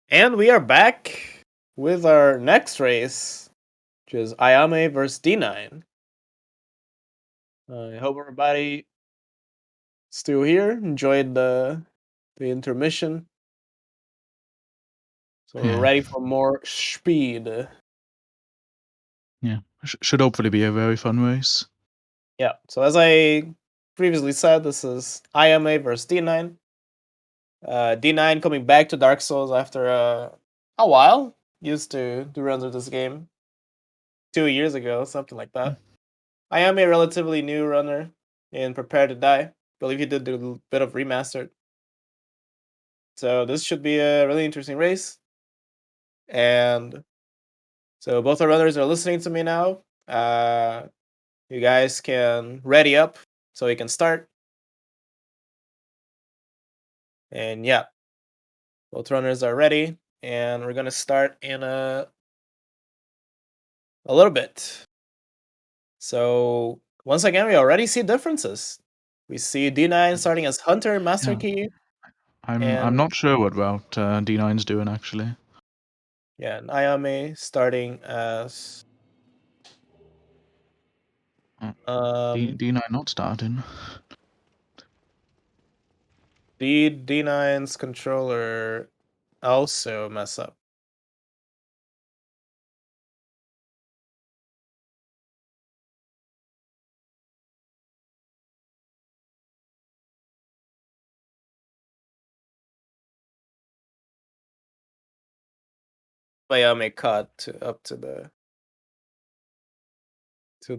And we are back with our next race, which is Ayame versus D9. I hope everybody still here, enjoyed the intermission. So we're Yeah. ready for more speed. Yeah. Should hopefully be a very fun race. Yeah, so as I previously said, this is Ayame versus D9. D9 coming back to Dark Souls after a while. Used to do runs of this game 2 years ago, something like Mm. that. I am a relatively new runner in Prepare to Die. Believe he did do a little bit of remastered. So this should be a really interesting race. And so both our runners are listening to me now. You guys can ready up so we can start. And yeah, both runners are ready. And we're gonna start in a little bit. So once again, we already see differences. We see D9 starting as Hunter Master Yeah. Key. I'm And not sure what route D9's doing actually. yeah, and Ayame starting as Uh, um D9 not starting. D9's controller also mess up. Ayame cut up to the to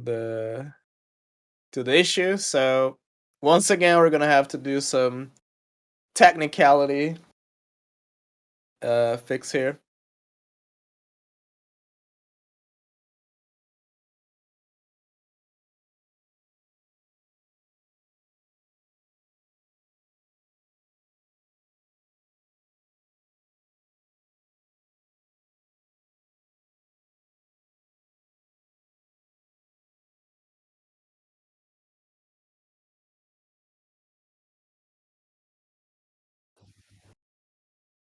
the issue. So once again, we're gonna have to do some technicality fix here.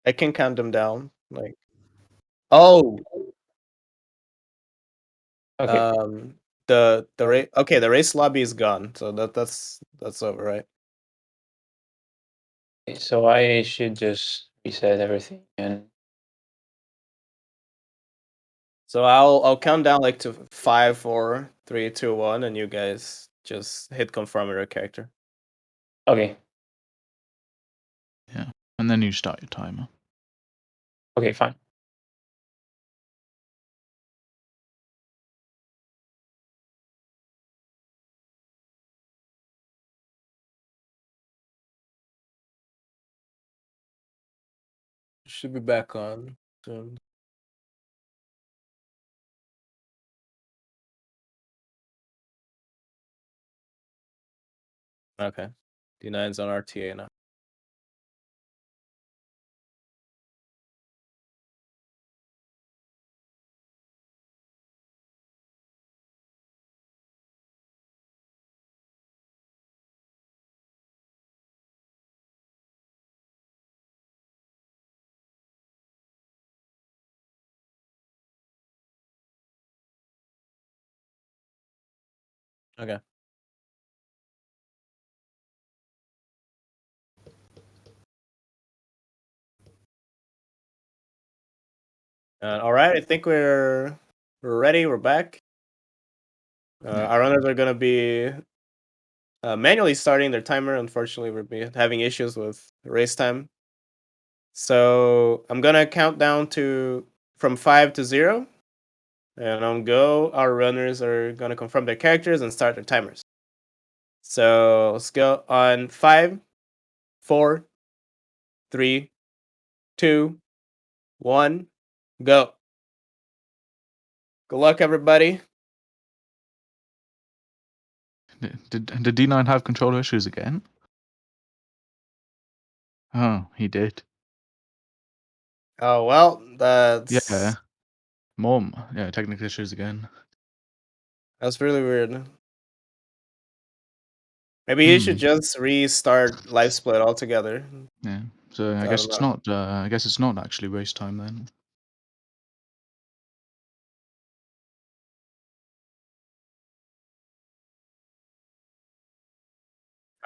I can count them down. Like oh, Okay. the race. Okay, the race lobby is gone. So that's over, right? So I should just reset everything and So I'll count down like to 5, 4, 3, 2, 1, and you guys just hit confirm with your character. okay. Yeah. And then you start your timer. Okay, fine. Should be back on soon. Okay. D9's on RTA now. Okay. All right, I think we're ready. We're back. Yeah. Our runners are gonna be manually starting their timer. Unfortunately, we're having issues with race time. So I'm gonna count down to from 5 to 0, and on go, our runners are gonna confirm their characters and start their timers. So let's go on 5, 4, 3, 2, 1, go. Good luck, everybody. Did D9 have controller issues again? Oh, he did. Oh well, that's Yeah. Mom. Yeah, technical issues again. that's really weird. Maybe you should Hmm. just restart live split altogether. Yeah. So I I guess don't it's know. not. I guess it's not actually race time then.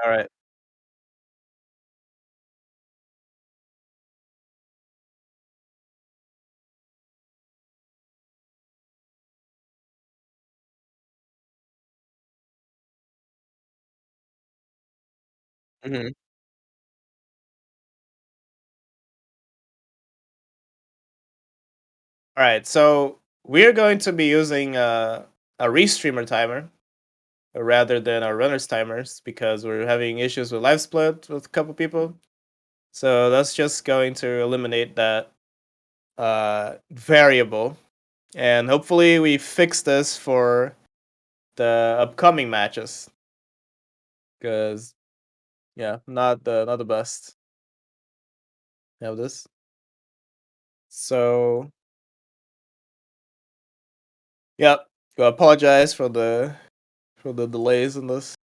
All right. Mhm. All right. So we're going to be using a restreamer timer rather than our runners timers because we're having issues with live split with a couple people. So that's just going to eliminate that variable, and hopefully we fix this for the upcoming matches. Because yeah, not the best. Have this. So yep. I apologize for the delays in this.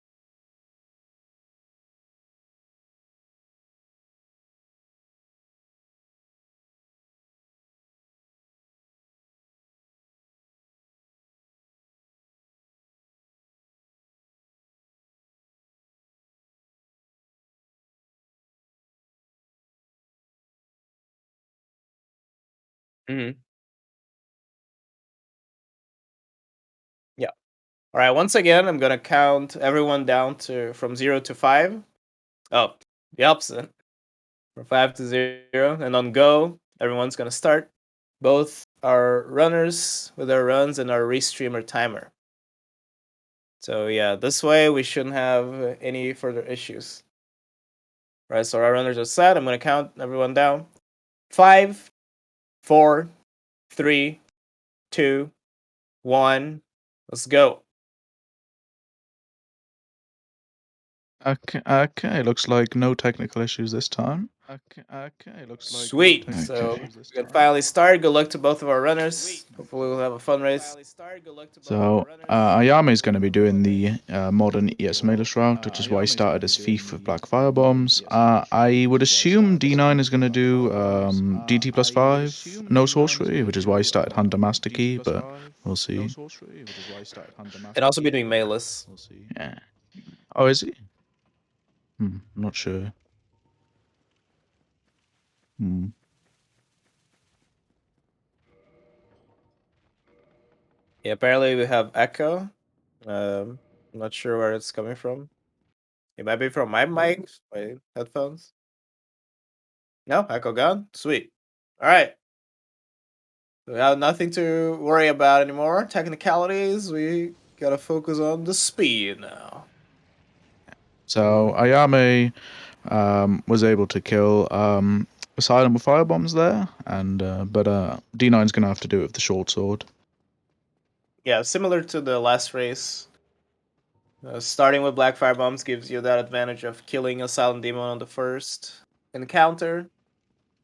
Hmm. Yeah. All right. Once again, I'm gonna count everyone down to from 0 to 5. Oh, the opposite. From 5 to 0, and on go, everyone's gonna start. Both our runners with our runs and our restreamer timer. So yeah, this way we shouldn't have any further issues. Right, so our runners are set. I'm gonna count everyone down. 5, 4, 3, 2, 1. Let's go. Okay. Looks like no technical issues this time. Okay. Looks like no Sweet. technical So issues this we can time. finally start. Good luck to both of our runners. Hopefully we'll have a fun race. So Ayame is going to be doing the modern ES Malus route, which is why he started as Thief with Black Firebombs. I would assume D9 is going to do DT plus 5, no sorcery, which is why he started Hunter Master Key, but we'll see. And also be doing Malus. Yeah. Oh, is he? Not sure. Hmm. Yeah, apparently we have Echo. I'm not sure where it's coming from. It might be from my mic, my headphones. No, Echo gone. Sweet. All right. We have nothing to worry about anymore. Technicalities. We gotta focus on the speed now. So Ayame was able to kill Asylum with firebombs there, and but D9's gonna have to do it with the short sword. Yeah, similar to the last race. Starting with Black Fire Bombs gives you that advantage of killing a Silent Demon on the first encounter.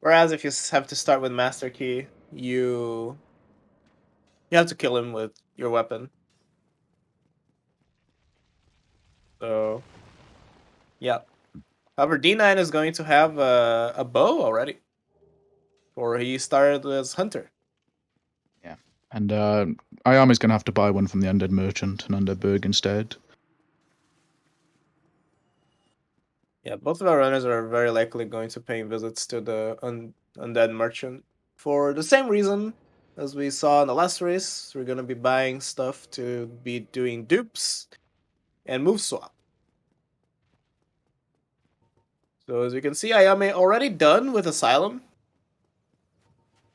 Whereas if you have to start with Master Key, you have to kill him with your weapon. So yeah. However, D9 is going to have a bow already, for he started as Hunter. Yeah, and Ayame's gonna have to buy one from the Undead Merchant and Undead Berg instead. Yeah, both of our runners are very likely going to pay visits to the Undead Merchant for the same reason as we saw in the last race. We're going to be buying stuff to be doing dupes and move swap. So as you can see, Ayame already done with Asylum.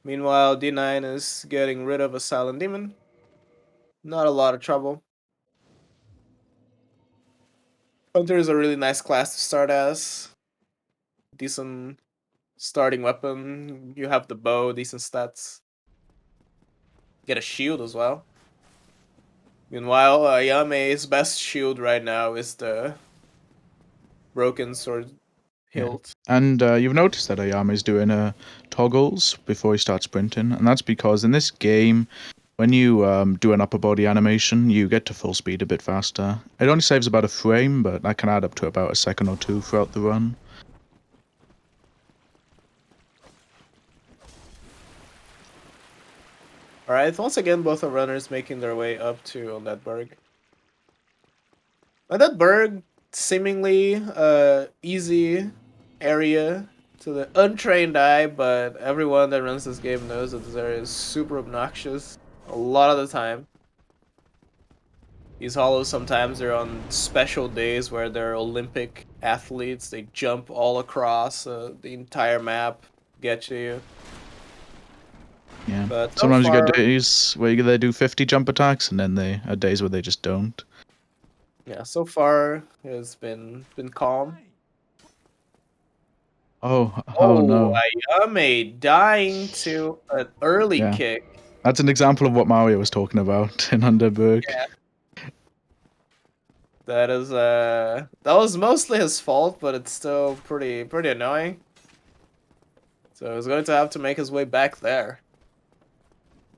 Meanwhile, D9 is getting rid of a Silent Demon. Not a lot of trouble. Hunter is a really nice class to start as. Decent starting weapon. You have the bow, decent stats. Get a shield as well. Meanwhile, Ayame's best shield right now is the broken sword Yeah, hilt. and you've noticed that Ayame's doing toggles before he starts sprinting, and that's because in this game, when you do an upper body animation, you get to full speed a bit faster. It only saves about a frame, but that can add up to about a second or two throughout the run. Alright, once again, both are runners making their way up to on that berg. On that berg, seemingly easy area to the untrained eye, but everyone that runs this game knows that this area is super obnoxious a lot of the time. These hollows sometimes are on special days where they're Olympic athletes. They jump all across the entire map, get to you. Yeah. But so Sometimes you far, get days where they do 50 jump attacks, and then they are days where they just don't. yeah, so far it's been calm. Oh Oh, no. Ayame dying to an early Yeah. kick. That's an example of what Mario was talking about in Underberg. Yeah. That is that was mostly his fault, but it's still pretty annoying. So he's going to have to make his way back there.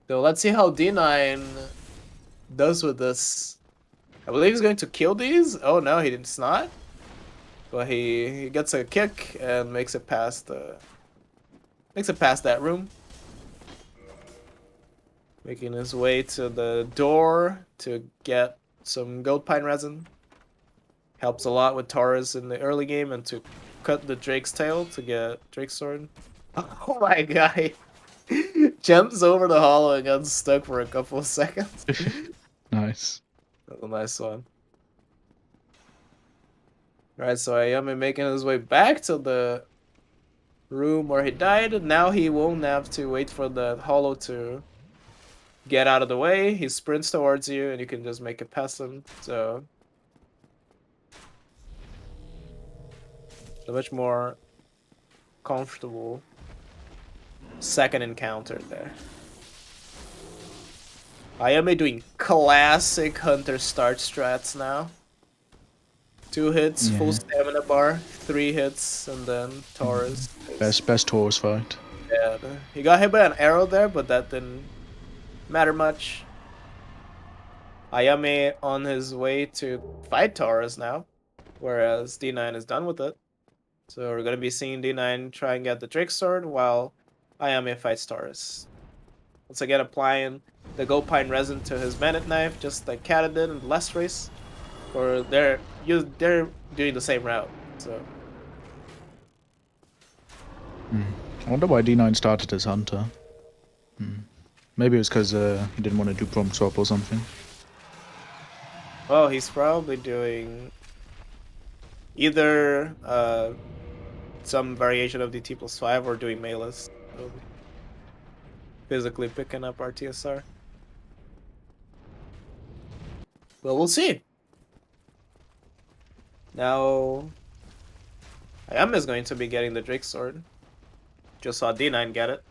So let's see how D9 does with this. I believe he's going to kill these. Oh no, it's not. But he gets a kick and makes it past that room. Making his way to the door to get some gold pine resin. Helps a lot with Taurus in the early game and to cut the Drake's tail to get Drake's sword. Oh my god. Jumps over the hollow and gets stuck for a couple of seconds. Nice. That's a nice one. Alright, so Ayame making his way back to the room where he died. Now he won't have to wait for the hollow to get out of the way. He sprints towards you and you can just make it past him. So a much more comfortable second encounter there. Ayame doing classic hunter start strats now. 2 hits, full Yeah. stamina bar, 3 hits, and then Taurus. Best Taurus fight. Yeah, he got hit by an arrow there, but that didn't matter much. Ayame on his way to fight Taurus now, whereas D9 is done with it. So we're gonna be seeing D9 try and get the Drake Sword while Ayame fights Taurus. Once again applying the Gold Pine Resin to his Bandit Knife, just like Kata did in the last race. Or they're doing the same route, so... I wonder why D9 started as Hunter. Maybe it was because he didn't want to do prompt swap or something. Well, he's probably doing either some variation of the T+5 or doing melees. Probably. Physically picking up RTSR. Well, we'll see. Now, Ayame is going to be getting the Drake Sword. Just saw D9 get it.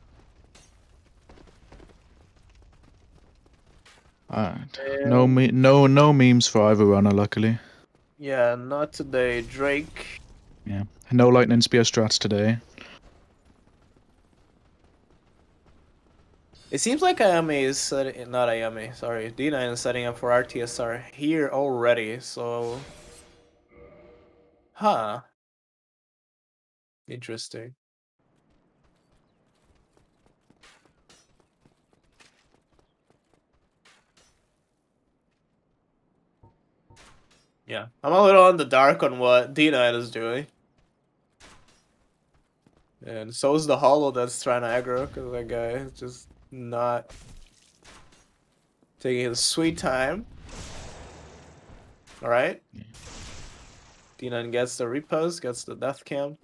Alright. And No memes for either runner, luckily. yeah, not today. Drake. Yeah. No lightning spear strats today. It seems like Ayame is setting, not Ayame, sorry. D9 is setting up for RTSR here already, so... Huh. Interesting. Yeah, I'm a little on the dark on what D9 is doing. And so is the Hollow that's trying to aggro, because that guy is just not taking his sweet time. Alright. D9 gets the repose, gets the death cam.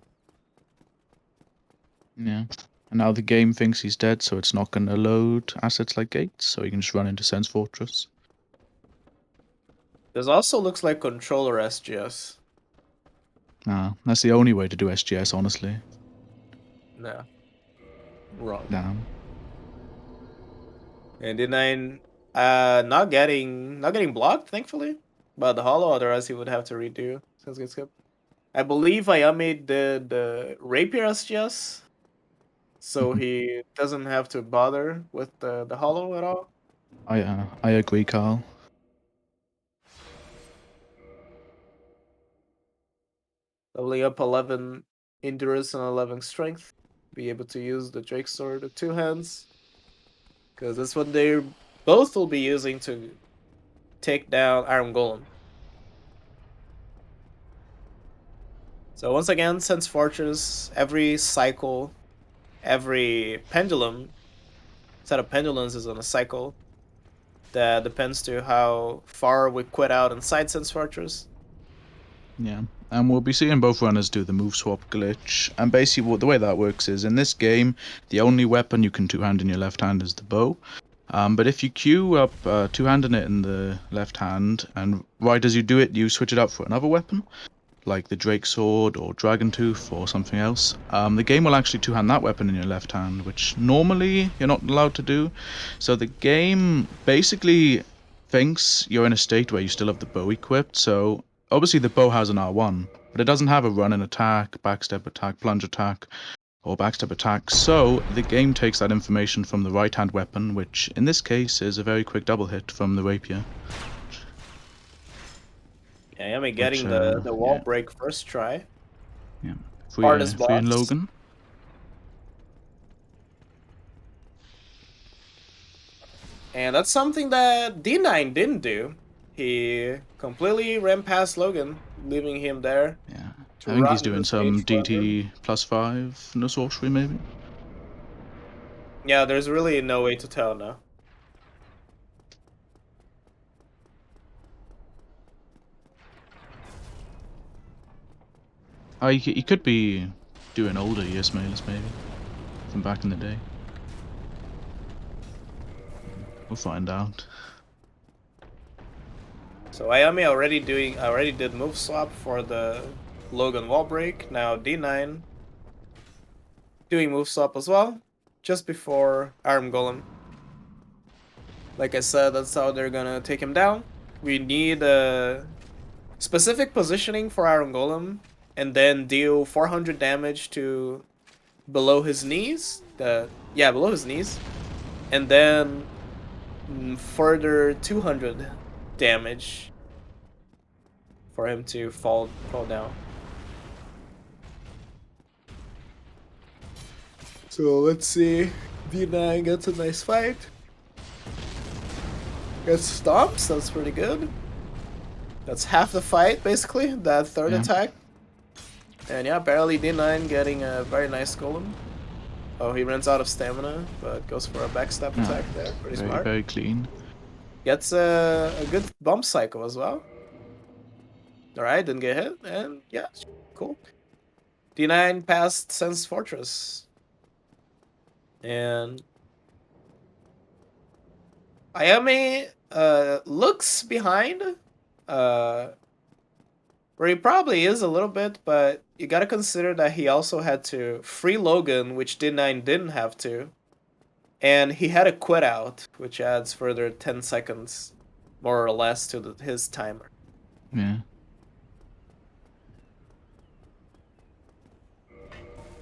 Yeah. And now the game thinks he's dead, so it's not going to load assets like gates, so he can just run into Sense Fortress. This also looks like controller SGS. That's the only way to do SGS, honestly. No. Wrong. Damn. And D9 not getting blocked, thankfully. By the Hollow, otherwise he would have to redo. Sounds good, skip. I believe Ayame did the Rapier SGS. So he doesn't have to bother with the Hollow at all. I agree, Carl. Leveling up 11 endurance and 11 strength. Be able to use the Drake Sword with 2 hands. because that's what they both will be using to take down Iron Golem. So once again, since Fortress, every cycle, every pendulum, set of pendulums is on a cycle that depends to how far we quit out inside Sense Fortress. Yeah, and we'll be seeing both runners do the move swap glitch. And basically, the way that works is in this game, the only weapon you can two-hand in your left hand is the bow. But if you queue up two-handing it in the left hand, and right as you do it, you switch it out for another weapon, like the Drake Sword or Dragon Tooth or something else, the game will actually two-hand that weapon in your left hand, which normally you're not allowed to do. So the game basically thinks you're in a state where you still have the bow equipped. So obviously the bow has an R1, but it doesn't have a run-in attack, backstep attack, plunge attack, or backstep attack. So the game takes that information from the right-hand weapon, which in this case is a very quick double hit from the rapier. Yeah, Ayame getting the wall break first try. Yeah. Hardest Free and boss. Logan. And that's something that D9 didn't do. He completely ran past Logan, leaving him there. Yeah. To I think rot he's in doing the stage some forever. DT +5 no sorcery maybe. Yeah, there's really no way to tell now. He could be doing older yes mailers maybe from back in the day. We'll find out. So Ayame already did move swap for the Logan wall break. Now D9 doing move swap as well, just before Arm Golem. Like I said, that's how they're gonna take him down. We need a specific positioning for Iron Golem, and then deal 400 damage to below his knees. Below his knees, and then further 200 damage for him to fall down. So let's see. D9 gets a nice fight. Gets stomps. That's pretty good. That's half the fight, basically. That third attack. And yeah, barely D9 getting a very nice golem. Oh, he runs out of stamina, but goes for a backstab attack there. Pretty smart. Very clean. Gets a good bump cycle as well. Alright, didn't get hit. And yeah, cool. D9 passed Sense Fortress. And Ayame looks behind. Where he probably is a little bit, but you gotta consider that he also had to free Logan, which D9 didn't have to. And he had a quit out, which adds further 10 seconds, more or less, to his timer. Yeah.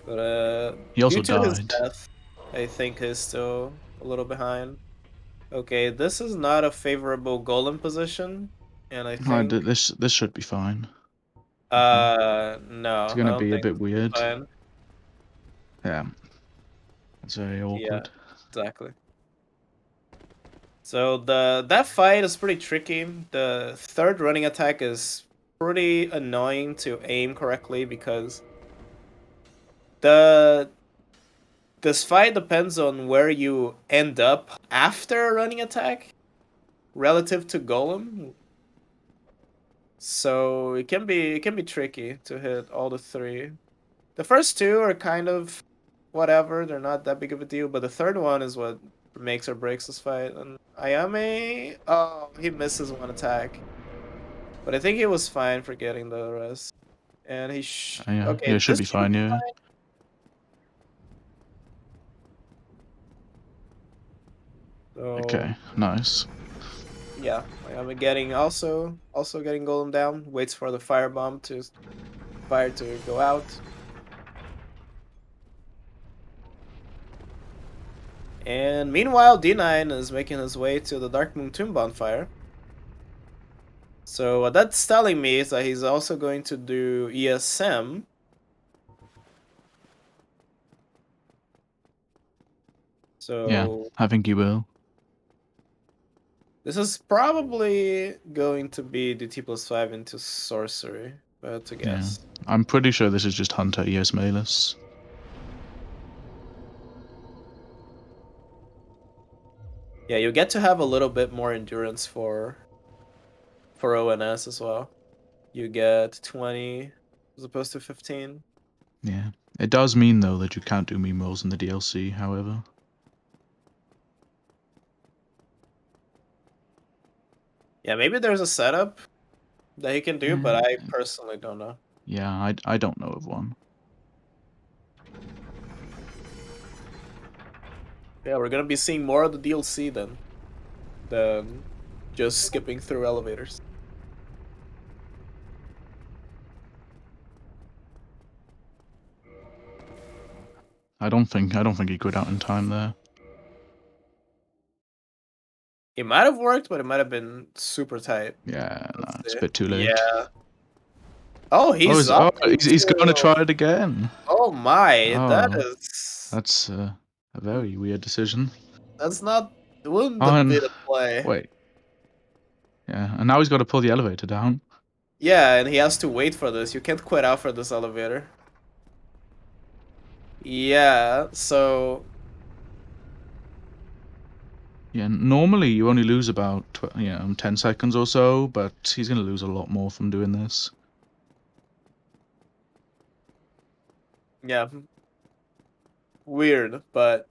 But he also due to his died. death, I think he's still a little behind. Okay, this is not a favorable golem position, and I think this should be fine. no, It's I gonna don't be a think bit weird. fine. Yeah. It's very awkward. Yeah, exactly. So that fight is pretty tricky. The third running attack is pretty annoying to aim correctly because this fight depends on where you end up after a running attack relative to Golem. So it can be tricky to hit all the three. The first two are kind of whatever, they're not that big of a deal, but the third one is what makes or breaks this fight. And Ayame, oh, he misses one attack. But I think he was fine for getting the rest. And he Yeah, okay, it should this be should fine, be yeah. fine. So, Okay, nice. yeah, Ayame getting also getting Golem down. Waits for the firebomb to fire to go out. And meanwhile, D9 is making his way to the Dark Moon Tomb bonfire. So what that's telling me is that he's also going to do ESM. Yeah, So I think you will. this is probably going to be DT+5 into sorcery, if I had to Yeah. guess. I'm pretty sure this is just Hunter ES Malus. Yeah, you get to have a little bit more endurance for ONS as well. You get 20 as opposed to 15. Yeah. It does mean, though, that you can't do meme rolls in the DLC, however. Yeah, maybe there's a setup that he can do, but I personally don't know. Yeah, I don't know of one. Yeah, we're gonna be seeing more of the DLC then than just skipping through elevators. I don't think he quit out in time there. It might have worked, but it might have been super tight. Yeah, Let's no, it's a see. bit too late. Yeah. Oh, Oh, he's up he's gonna into. try it again. Oh my, that Oh, is. that's a very weird decision. That's not. Wouldn't Oh, have and been a play. wait, yeah, and now he's got to pull the elevator down. Yeah, and he has to wait for this. You can't quit out for this elevator. Yeah, so. Yeah, normally you only lose about 10 seconds or so, but he's gonna lose a lot more from doing this. Yeah. Weird, but.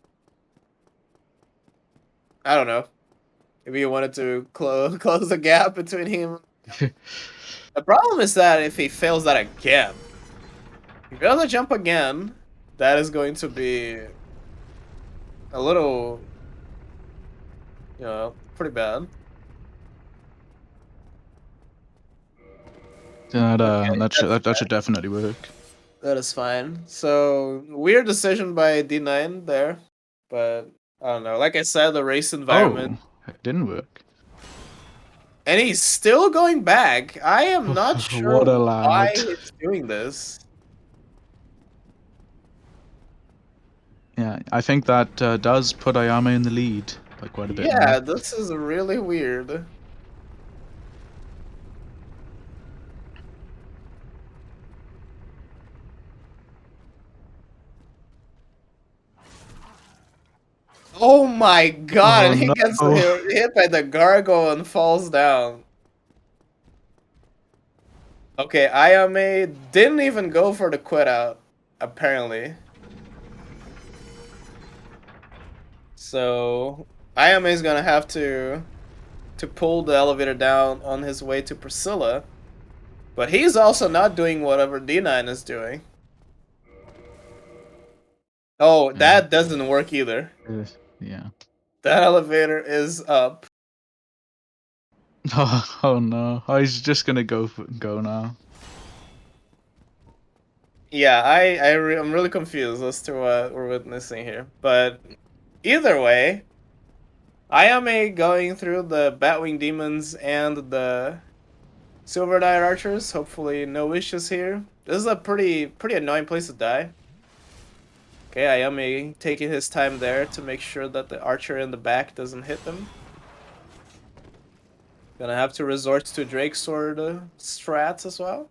I don't know. Maybe you wanted to close the gap between him. The problem is that if he fails that again, if he fails the jump again, that is going to be a little, pretty bad. Okay, that's That should definitely work. that is fine. So weird decision by D9 there, but I don't know. Like I said, the race environment, Oh, it didn't work. and he's still going back. I am not sure What a why lad. he's doing this. Yeah, I think that does put Ayame in the lead by quite a bit now. Yeah, this is really weird. Oh my god, Oh and he gets no. hit by the gargoyle and falls down. Okay, Ayame didn't even go for the quit out, apparently. So Ayame is gonna have to pull the elevator down on his way to Priscilla. But he's also not doing whatever D9 is doing. Oh, Yeah. that doesn't work either. Yeah. That elevator is up. Oh no. Oh, he's just gonna go now. Yeah, I'm really confused as to what we're witnessing here. But either way, Ayame going through the Batwing Demons and the Silver Knight Archers. Hopefully no issues here. This is a pretty annoying place to die. Okay, Ayame taking his time there to make sure that the archer in the back doesn't hit them. Gonna have to resort to Drake Sword strats as well.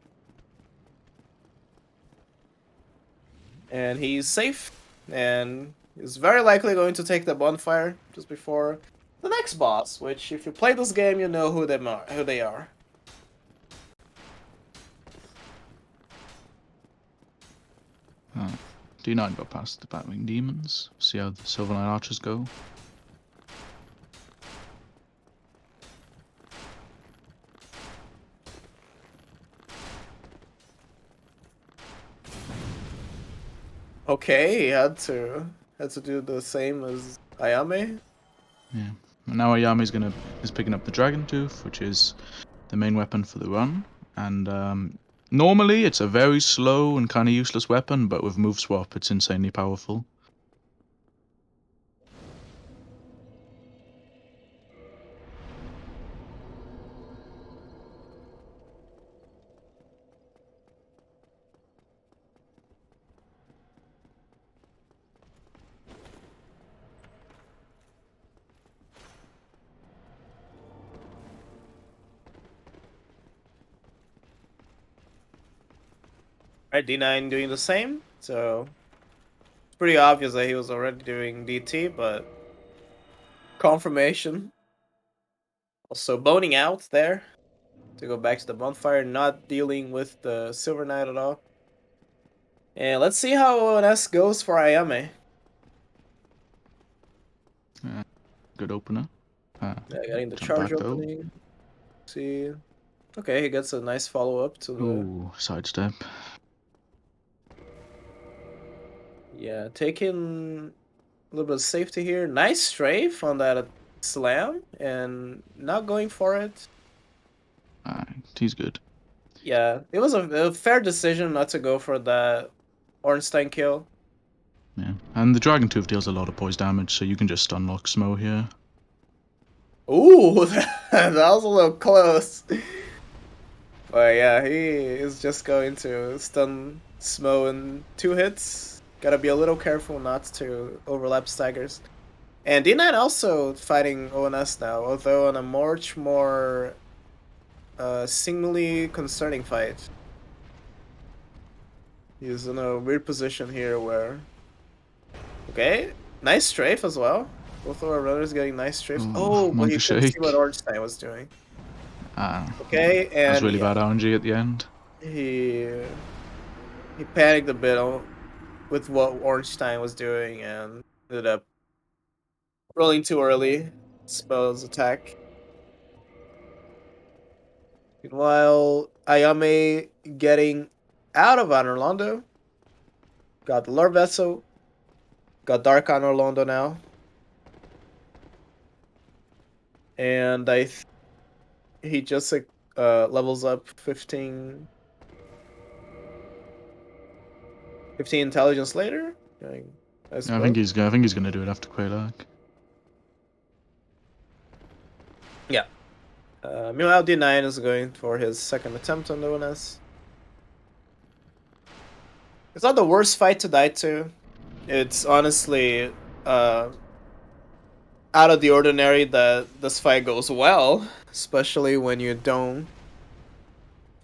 And he's safe. And he's very likely going to take the bonfire just before the next boss, which if you play this game, you know who they are. Oh. D9 got past the Batwing Demons. See how the Silver Knight Archers go. Okay, he had to do the same as Ayame. Yeah. And now Ayame's is picking up the Dragon Tooth, which is the main weapon for the run. And normally it's a very slow and kind of useless weapon, but with move swap, it's insanely powerful. Right, D9 doing the same. So it's pretty obvious that he was already doing DT, but confirmation. Also boning out there to go back to the bonfire, not dealing with the Silver Knight at all. And let's see how ONS goes for Ayame. Good opener. Yeah, getting the Jump charge back though. opening. See. Okay, he gets a nice follow-up to the... Ooh, sidestep. Yeah, taking a little bit of safety here. Nice strafe on that slam, and not going for it. He's good. Yeah, it was a fair decision not to go for that Ornstein kill. Yeah, and the Dragon Tooth deals a lot of poise damage, so you can just unlock Smo here. Ooh, that was a little close. But yeah, he is just going to stun Smo in 2 hits. Gotta be a little careful not to overlap staggers. And D9 also fighting ONS now, although on a much more seemingly concerning fight. He's in a weird position here where... Okay, nice strafe as well. Both of our runners getting nice strafes. Ooh, Oh, but he Monkey couldn't see what Shake. Ornstein was doing. Yeah, Okay, that's and really yeah, bad RNG at the end. he panicked a bit with what Ornstein was doing and ended up rolling too early. Spells attack. Meanwhile, Ayame getting out of Orlando. Got the Lord Vessel. Got Dark on Orlando now. And he just levels up 15 intelligence later. I I think suppose. he's gonna do it after Quelaag. Yeah. Meanwhile, D9 is going for his second attempt on the ONS. It's not the worst fight to die to. It's honestly out of the ordinary that this fight goes well, especially when you don't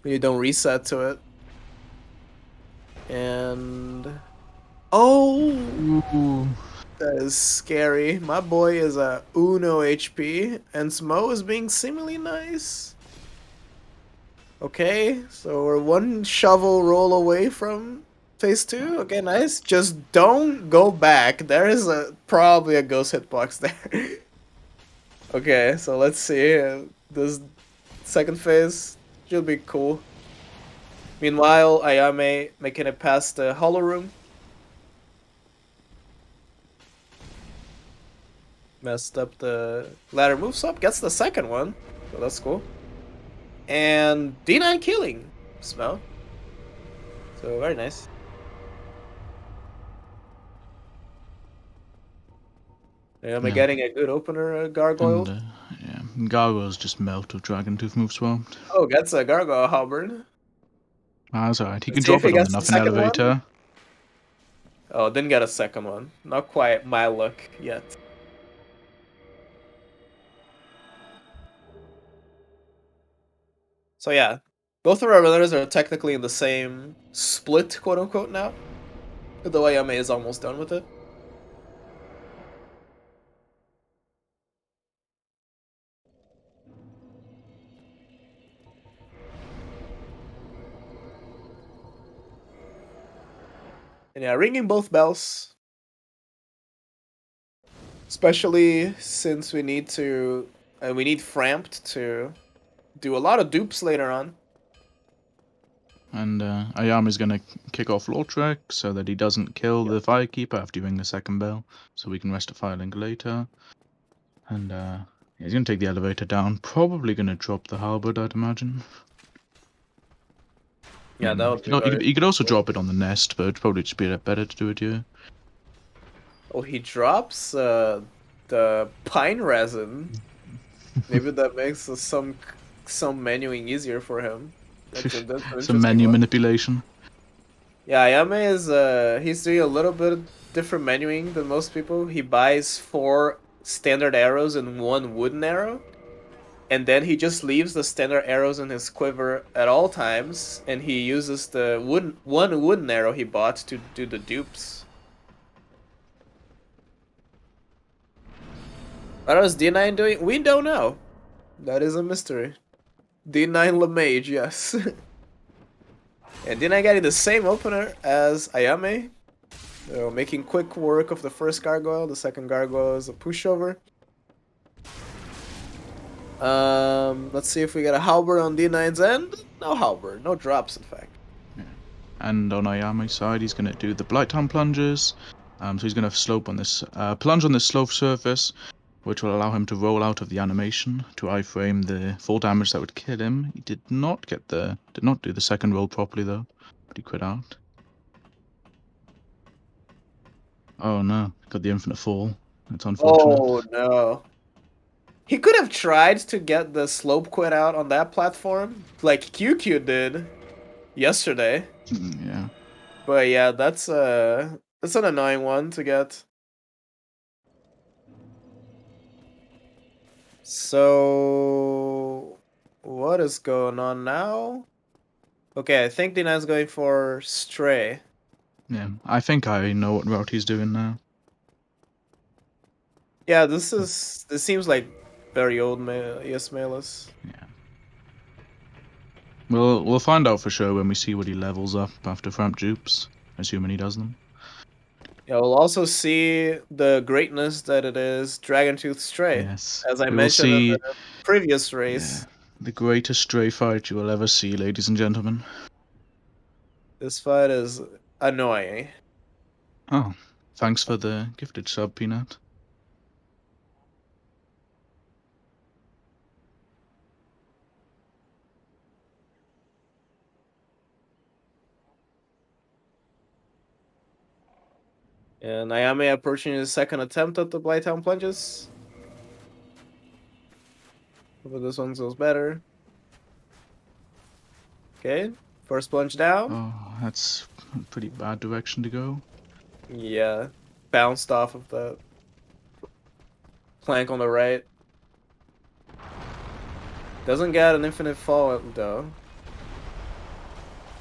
reset to it. And oh, Ooh. that is scary. My boy is a Uno HP, and Smo is being seemingly nice. Okay, so we're one shovel roll away from phase 2. Okay, nice. Just don't go back. There is probably a ghost hitbox there. Okay, so let's see. This second phase should be cool. Meanwhile, Ayame making it past the hollow room. Messed up the ladder moves up, gets the second one. So that's cool. And D9 killing Smell. So very nice. Ayame Yeah. getting a good opener gargoyle. And yeah, Gargoyles just melt with Dragon Tooth move swapped. Oh, gets a gargoyle halberd. That's alright. He can Let's see if drop he it on gets the enough in second one. elevator. Oh, didn't get a second one. Not quite my luck yet. So yeah, both of our runners are technically in the same split, quote unquote, now. Though Ayame is almost done with it. And yeah, ringing both bells. Especially since we need Framped to do a lot of dupes later on. And Ayame's gonna kick off Lortrek so that he doesn't kill the Firekeeper after doing the second bell, so we can rest a Firelink later. And he's gonna take the elevator down. Probably gonna drop the Halberd, I'd imagine. Yeah, that would be very He could also cool. drop it on the nest, but it'd probably just be better to do it here. Oh, he drops the pine resin. Maybe that makes some menuing easier for him. That's an Some interesting menu one. manipulation. Yeah, Ayame is he's doing a little bit different menuing than most people. He buys 4 standard arrows and 1 wooden arrow. and then he just leaves the standard arrows in his quiver at all times, and he uses the one wooden arrow he bought to do the dupes. What was D9 doing? We don't know. That is a mystery. D9 Lemage, yes. And D9 getting the same opener as Ayame. So making quick work of the first gargoyle. The second gargoyle is a pushover. Let's see if we get a halberd on D9's end. No halberd, no drops in fact. And on Ayame's side, he's going to do the Blighttown plunges. So he's going to slope on this plunge on this slope surface, which will allow him to roll out of the animation to iframe the full damage that would kill him. He did not do the second roll properly though, but he quit out. Oh no, got the infinite fall. That's unfortunate. Oh no. He could have tried to get the slope quit out on that platform, like QQ did yesterday. Yeah. But yeah, that's an annoying one to get. So what is going on now? Okay, I think D9's going for Stray. Yeah, I think I know what route he's doing now. Yeah, this seems like very old ES Malus. Yeah. We'll find out for sure when we see what he levels up after Framp dupes, assuming he does them. Yeah, we'll also see the greatness that it is Dragon Tooth Stray. Yes. As I We will mentioned in see the previous race. the greatest stray fight you will ever see, ladies and gentlemen. This fight is annoying. Oh, thanks for the gifted sub, Peanut. And Ayame approaching his second attempt at the Blighttown plunges. Hopefully this one goes better. Okay, first plunge down. Oh, that's a pretty bad direction to go. Yeah, bounced off of the plank on the right. Doesn't get an infinite fall though.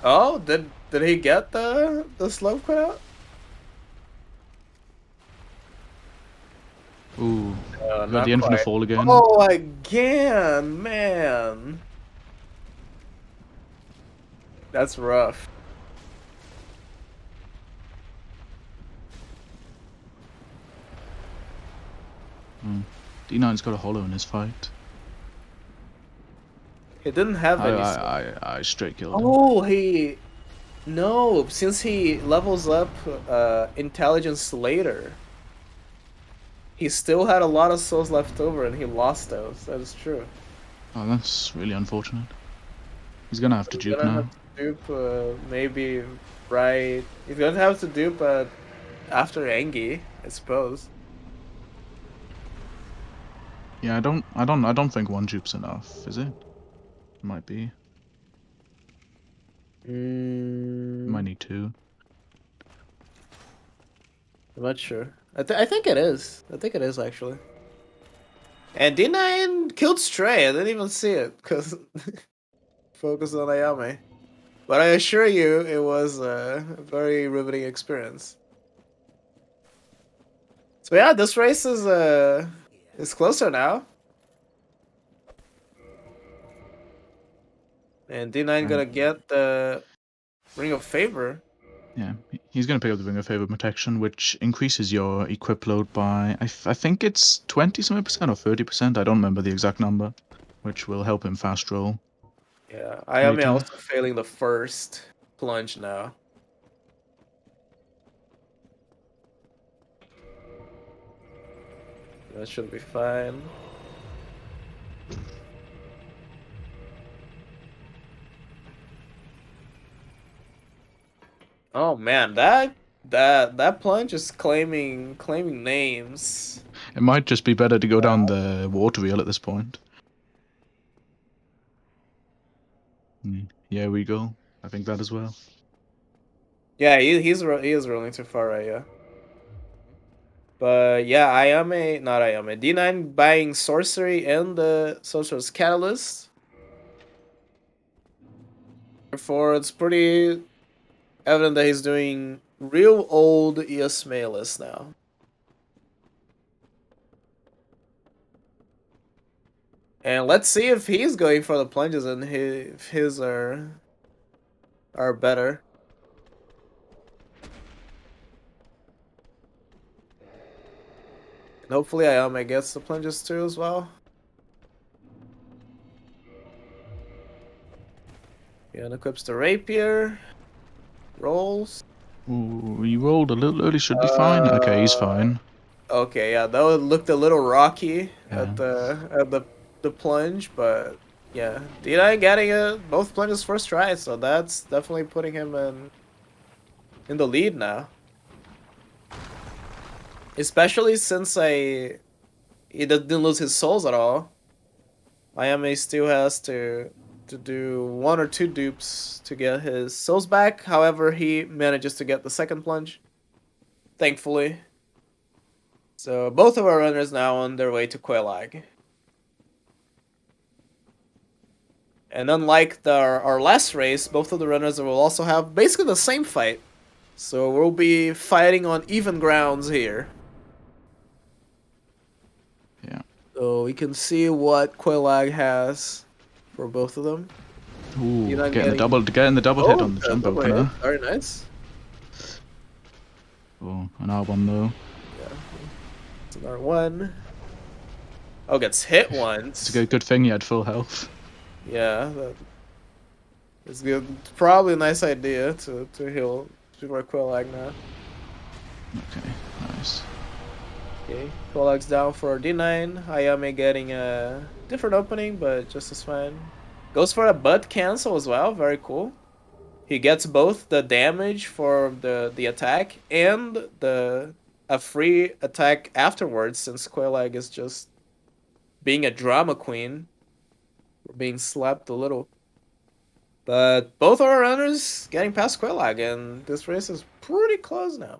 Oh, did he get the slope quit out? Ooh, got Not the infinite quite. fall again. Oh, again, man. That's rough. D9's got a hollow in his fight. He didn't have any. I straight killed him. Oh, no, since he levels up intelligence later, he still had a lot of souls left over and he lost those. That is true. Oh, that's really unfortunate. He's gonna have to dupe now. Have to dupe, maybe right. He's gonna have to dupe after Engi, I suppose. Yeah, I don't think one dupe's enough, is it? Might be. Might need two. I'm not sure. I think it is. I think it is actually. And D9 killed Stray. I didn't even see it because focused on Ayame. But I assure you, it was a very riveting experience. So yeah, this race is closer now. And D9 gonna get the Ring of Favor. Yeah, he's gonna pick up the Ring of Favor protection, which increases your equip load by I think it's 20% or 30%. I don't remember the exact number, which will help him fast roll. Yeah, Ayame also failing the first plunge now. That should be fine. Oh man, that plunge is claiming names. It might just be better to go down the water wheel at this point. Yeah, we go. I think that as well. Yeah, he is rolling too far right, yeah. But yeah, not Ayame, D9 buying sorcery and the sorcerer's catalyst. Therefore, it's pretty evident that he's doing real old ES Malus now. And let's see if he's going for the plunges and if his are better. And hopefully Ayame gets the plunges too as well. Yeah, and equips the rapier. Rolls. Ooh, he rolled a little early. Should be fine. Okay, he's fine. Okay, yeah, that looked a little rocky Yeah. at the plunge, but yeah, D9 getting both plunges first try, so that's definitely putting him in the lead now. Especially since he didn't lose his souls at all. Ayame still has to do 1 or 2 dupes to get his souls back. However, he manages to get the second plunge, thankfully. So both of our runners now on their way to Quelaag. And unlike our last race, both of the runners will also have basically the same fight. So we'll be fighting on even grounds here. Yeah. So we can see what Quelaag has for both of them. Ooh, Not getting the double hit on the jump double hit. opener. Very nice. Oh, an R1 though. Yeah. It's an R1. Oh, gets hit once. It's a good thing he had full health. Yeah, it's good. Probably a nice idea to heal our Quelaag now. Okay, nice. Okay, Quelaag's down for D9. Ayame getting a different opening, but just as fine. Goes for a butt cancel as well. Very cool. He gets both the damage for the attack and a free attack afterwards, since Quelaag is just being a drama queen. We're being slapped a little. But both our runners getting past Quelaag, and this race is pretty close now.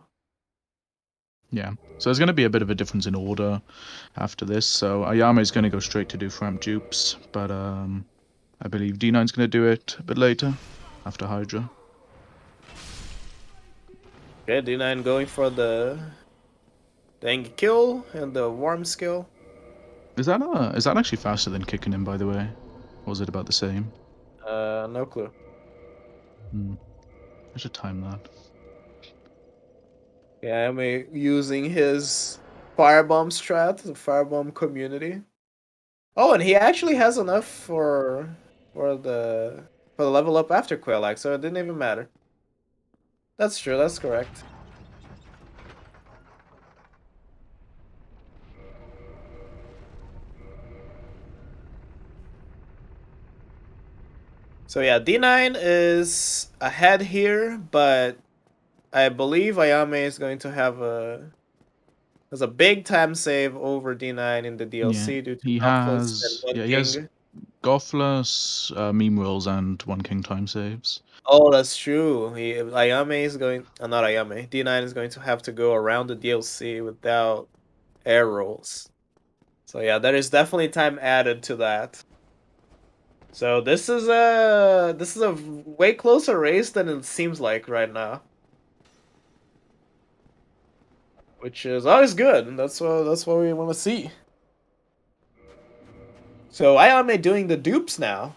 Yeah, so there's going to be a bit of a difference in order after this. So Ayame is going to go straight to do Framp dupes, but I believe D9's going to do it a bit later, after Hydra. Okay, D9 going for the Angie kill and the warm skill. Is that actually faster than kicking him, by the way? Or is it about the same? No clue. I should time that. Yeah, I'm using his firebomb strat, the firebomb community. Oh, and he actually has enough for the level up after Quelaag, so it didn't even matter. That's true, that's correct. So yeah, D9 is ahead here, but I believe Ayame is going to have a big time save over D9 in the DLC Yeah, due to he Godless and has. One Yeah, he has King. Goffless, meme rolls, and One King time saves. Oh, that's true. Ayame is going, not Ayame. D9 is going to have to go around the DLC without air rolls. So yeah, there is definitely time added to that. So this is a way closer race than it seems like right now, which is always good. And that's what we want to see. So Ayame doing the dupes now,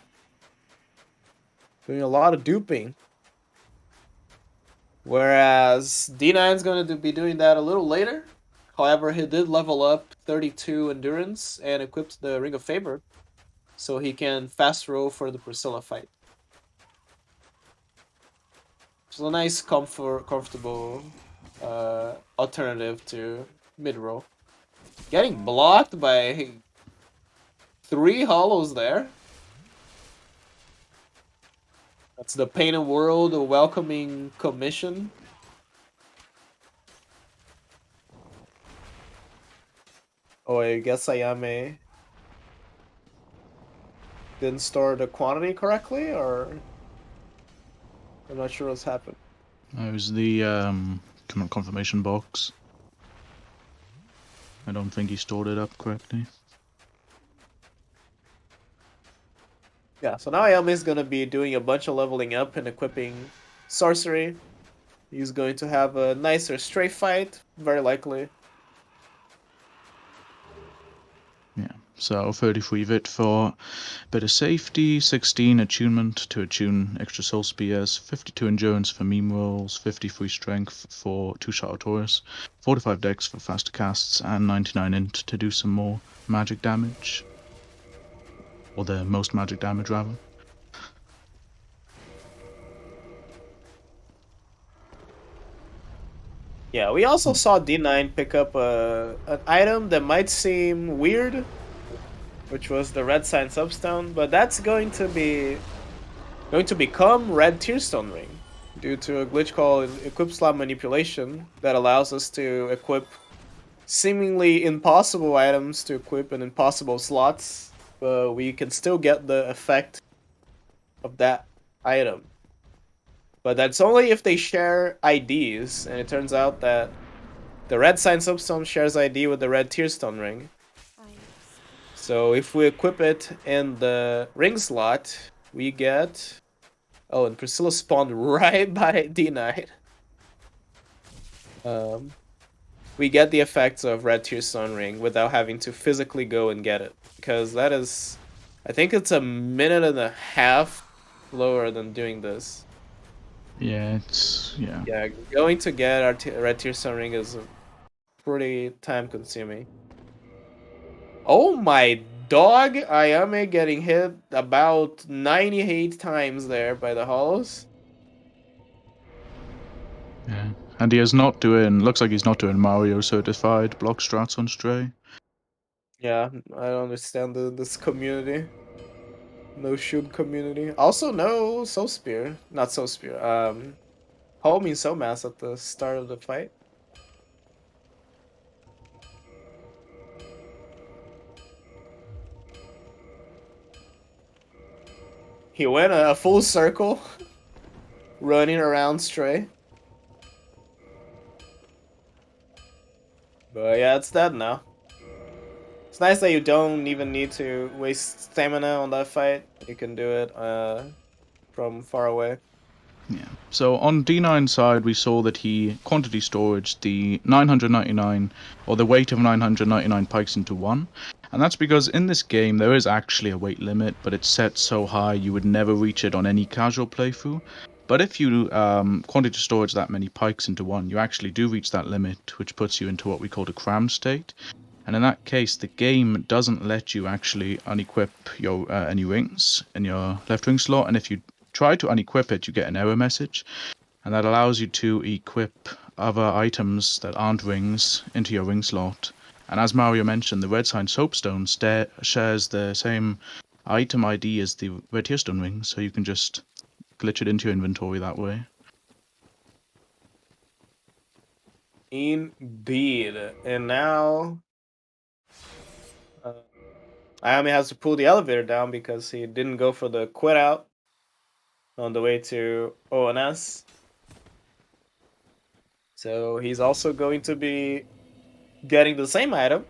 doing a lot of duping. Whereas D9 is going to be doing that a little later. However, he did level up 32 endurance and equipped the Ring of Favor, so he can fast roll for the Priscilla fight. It's a nice, comfortable alternative to mid roll. Getting blocked by 3 hollows there. That's the Painted World welcoming commission. Oh, I guess Ayame didn't store the quantity correctly, or I'm not sure what's happened. That was the confirmation box. I don't think he stored it up correctly. Yeah, so now Ayame is gonna be doing a bunch of leveling up and equipping sorcery. He's going to have a nicer stray fight, very likely. Yeah, so 33 vit for better safety, 16 attunement to attune extra soul spears, 52 endurance for meme rolls, 53 strength for 2-shot Taurus, 45 dex for faster casts, and 99 int to do some more magic damage. Or the most magic damage, rather. Yeah, we also saw D9 pick up an item that might seem weird, which was the red sign substone, but that's going to become red tearstone ring due to a glitch called equip slot manipulation that allows us to equip seemingly impossible items to equip in impossible slots, but we can still get the effect of that item. But that's only if they share IDs, and it turns out that the red sign substone shares ID with the red tearstone ring. So if we equip it in the ring slot, we get... Oh, and Priscilla spawned right by D9. We get the effects of red tearstone ring without having to physically go and get it. Because that is... I think it's a minute and a half lower than doing this. Yeah, yeah. Yeah, going to get our red tearstone ring is pretty time consuming. Oh my dog! Ayame getting hit about 98 times there by the hollows. Yeah. And he is not doing, looks like he's not doing Mario certified block strats on Stray. Yeah, I don't understand this community. No shoot community. Also, no Soul Spear. Not Soul Spear. Homing Soul Mass at the start of the fight. He went a full circle, running around Stray. But yeah, it's dead now. It's nice that you don't even need to waste stamina on that fight. You can do it from far away. Yeah. So on D9's side, we saw that he quantity storage the 999 or the weight of 999 pikes into one. And that's because in this game there is actually a weight limit, but it's set so high you would never reach it on any casual playthrough. But if you quantity storage that many pikes into one, you actually do reach that limit, which puts you into what we call the cram state. And in that case, the game doesn't let you actually unequip your any rings in your left ring slot. And if you try to unequip it, you get an error message. And that allows you to equip other items that aren't rings into your ring slot. And as Mario mentioned, the red sign soapstone shares the same item ID as the red tearstone ring, so you can just glitch it into your inventory that way. Indeed. And now Ayame has to pull the elevator down because he didn't go for the quit out on the way to ONS. So he's also going to be getting the same item.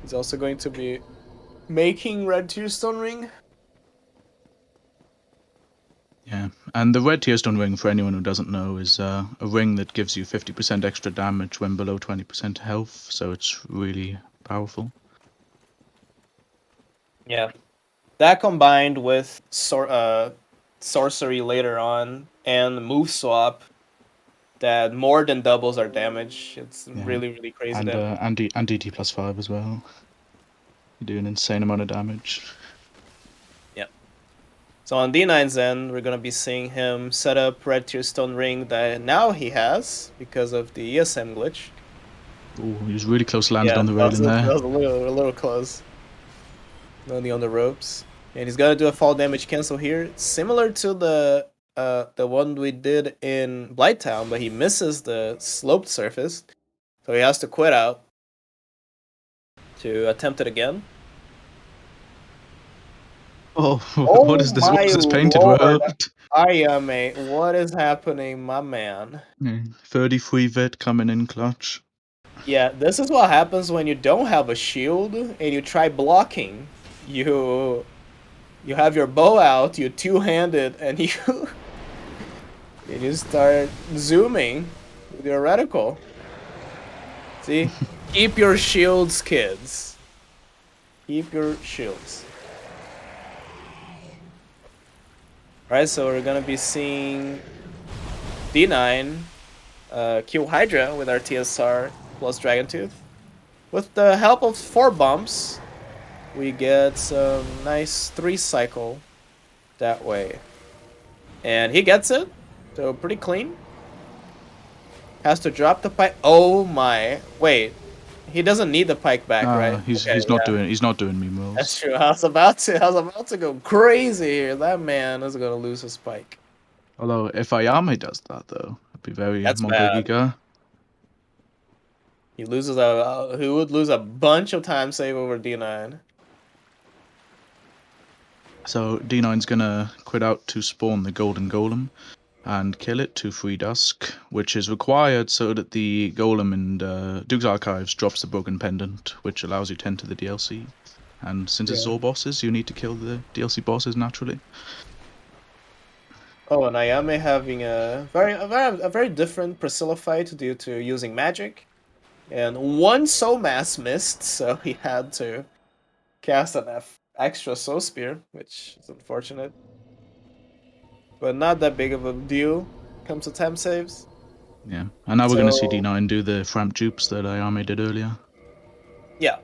He's also going to be making red tearstone ring. Yeah, and the red tearstone ring, for anyone who doesn't know, is a ring that gives you 50% extra damage when below 20% health, so it's really powerful. Yeah. That combined with sorcery later on and move swap that more than doubles our damage. It's Yeah. really, really crazy. And and DT plus 5 as well. You do an insane amount of damage. Yeah. So on D9's end, we're gonna be seeing him set up red tearstone ring that now he has because of the ESM glitch. Oh, he was really close, landed Yeah, on the railing there. that was a little close. Only on the ropes. And he's gonna do a fall damage cancel here, similar to the one we did in Blighttown, but he misses the sloped surface. So he has to quit out to attempt it again. Oh, Oh what is this? What my is this painted lord! world? Ayame, what is happening, my man? 33 vet coming in clutch. Yeah, this is what happens when you don't have a shield and you try blocking. You have your bow out, you two-handed, and you start zooming with your reticle. See? Keep your shields, kids. Keep your shields. Alright, so we're gonna be seeing D9 kill Hydra with our TSR plus Dragon Tooth. With the help of 4 bumps, we get some nice 3 cycle that way. And he gets it, so pretty clean. Has to drop the pike. Oh my. Wait. He doesn't need the pike back, right? Okay, yeah. He's not doing meme That's rolls. true. I was about to go crazy here. That man is gonna lose his pike. Although if Ayame does that though, it'd be very That's Mongo bad. Giga. He would lose a bunch of time save over D9. So D9's gonna quit out to spawn the golden golem and kill it to free dusk, which is required so that the golem in Duke's Archives drops the broken pendant, which allows you to enter the DLC. And since it's Yeah. all bosses, you need to kill the DLC bosses naturally. Oh, and Ayame having a very different Priscilla fight due to using magic. And one Soul Mass missed, so he had to cast an extra Soul Spear, which is unfortunate. But not that big of a deal comes to time saves. Yeah, and now we're gonna see So, D9 do the Framp dupes that Ayame did earlier. yeah.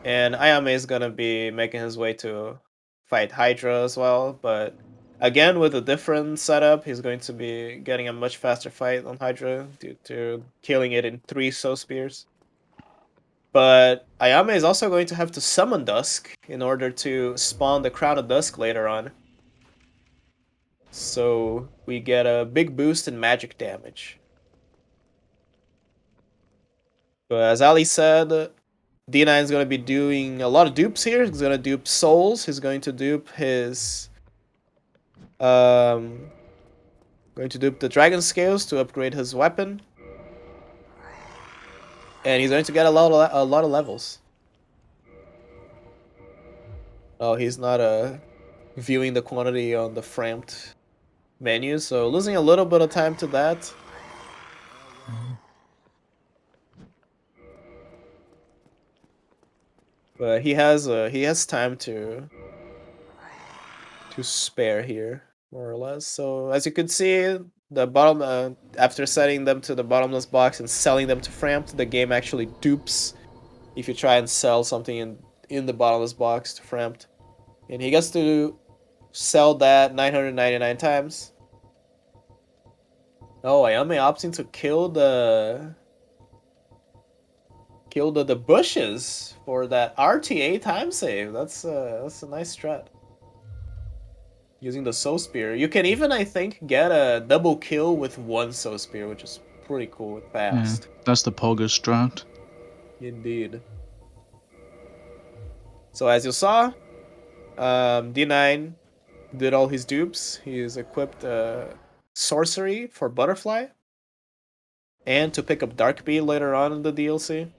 And Ayame is gonna be making his way to fight Hydra as well, but again with a different setup, he's going to be getting a much faster fight on Hydra due to killing it in 3 Soul Spears. But Ayame is also going to have to summon Dusk in order to spawn the Crown of Dusk later on. So we get a big boost in magic damage. But as Ali said, D9 is going to be doing a lot of dupes here. He's going to dupe souls. He's going to dupe his going to dupe the dragon scales to upgrade his weapon. And he's going to get a lot of levels. Oh, he's not viewing the quantity on the framed menu, so losing a little bit of time to that. But he has time to spare here, more or less. So as you can see, the bottom after setting them to the bottomless box and selling them to Framped, the game actually dupes if you try and sell something in the bottomless box to Framped. And he gets to sell that 999 times. Oh, Ayame opting to kill the bushes for that RTA time save. That's a nice strat. Using the Soul Spear. You can even, I think, get a double kill with one Soul Spear, which is pretty cool and Yeah, fast. that's the Pogger strat. Indeed. So as you saw, D9 did all his dupes. He's equipped Sorcery for Butterfly. And to pick up Dark Bead later on in the DLC.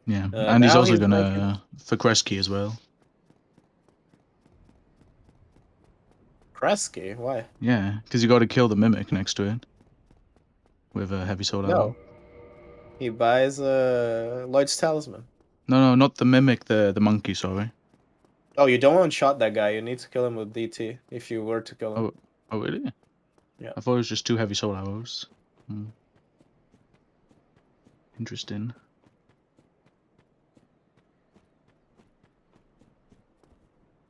Yeah, and he's Now also he's making gonna for Kresge as well. Kresge. Why? Yeah, because you got to kill the mimic next to it with a heavy soul arrow. No. He buys Lloyd's Talisman. No, not the mimic, the monkey. Sorry. Oh, you don't one-shot that guy. You need to kill him with DT if you were to kill him. Oh really? Yeah. I thought it was just 2 heavy soul arrows. Interesting.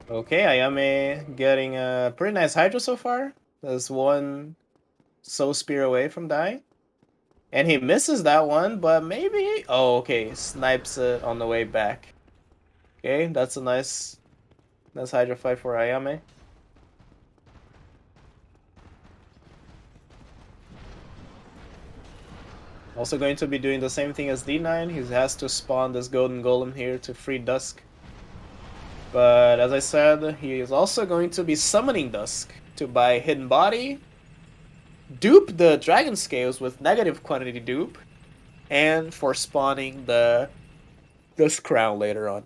Okay, Ayame getting a pretty nice Hydra so far. There's one Soul Spear away from dying. And he misses that one, but maybe... Oh, okay. Snipes it on the way back. Okay, that's a nice Hydra fight for Ayame. Also going to be doing the same thing as D9. He has to spawn this golden golem here to free Dusk. But as I said, he is also going to be summoning Dusk to buy Hidden Body, dupe the dragon scales with negative quantity dupe, and for spawning this crown later on.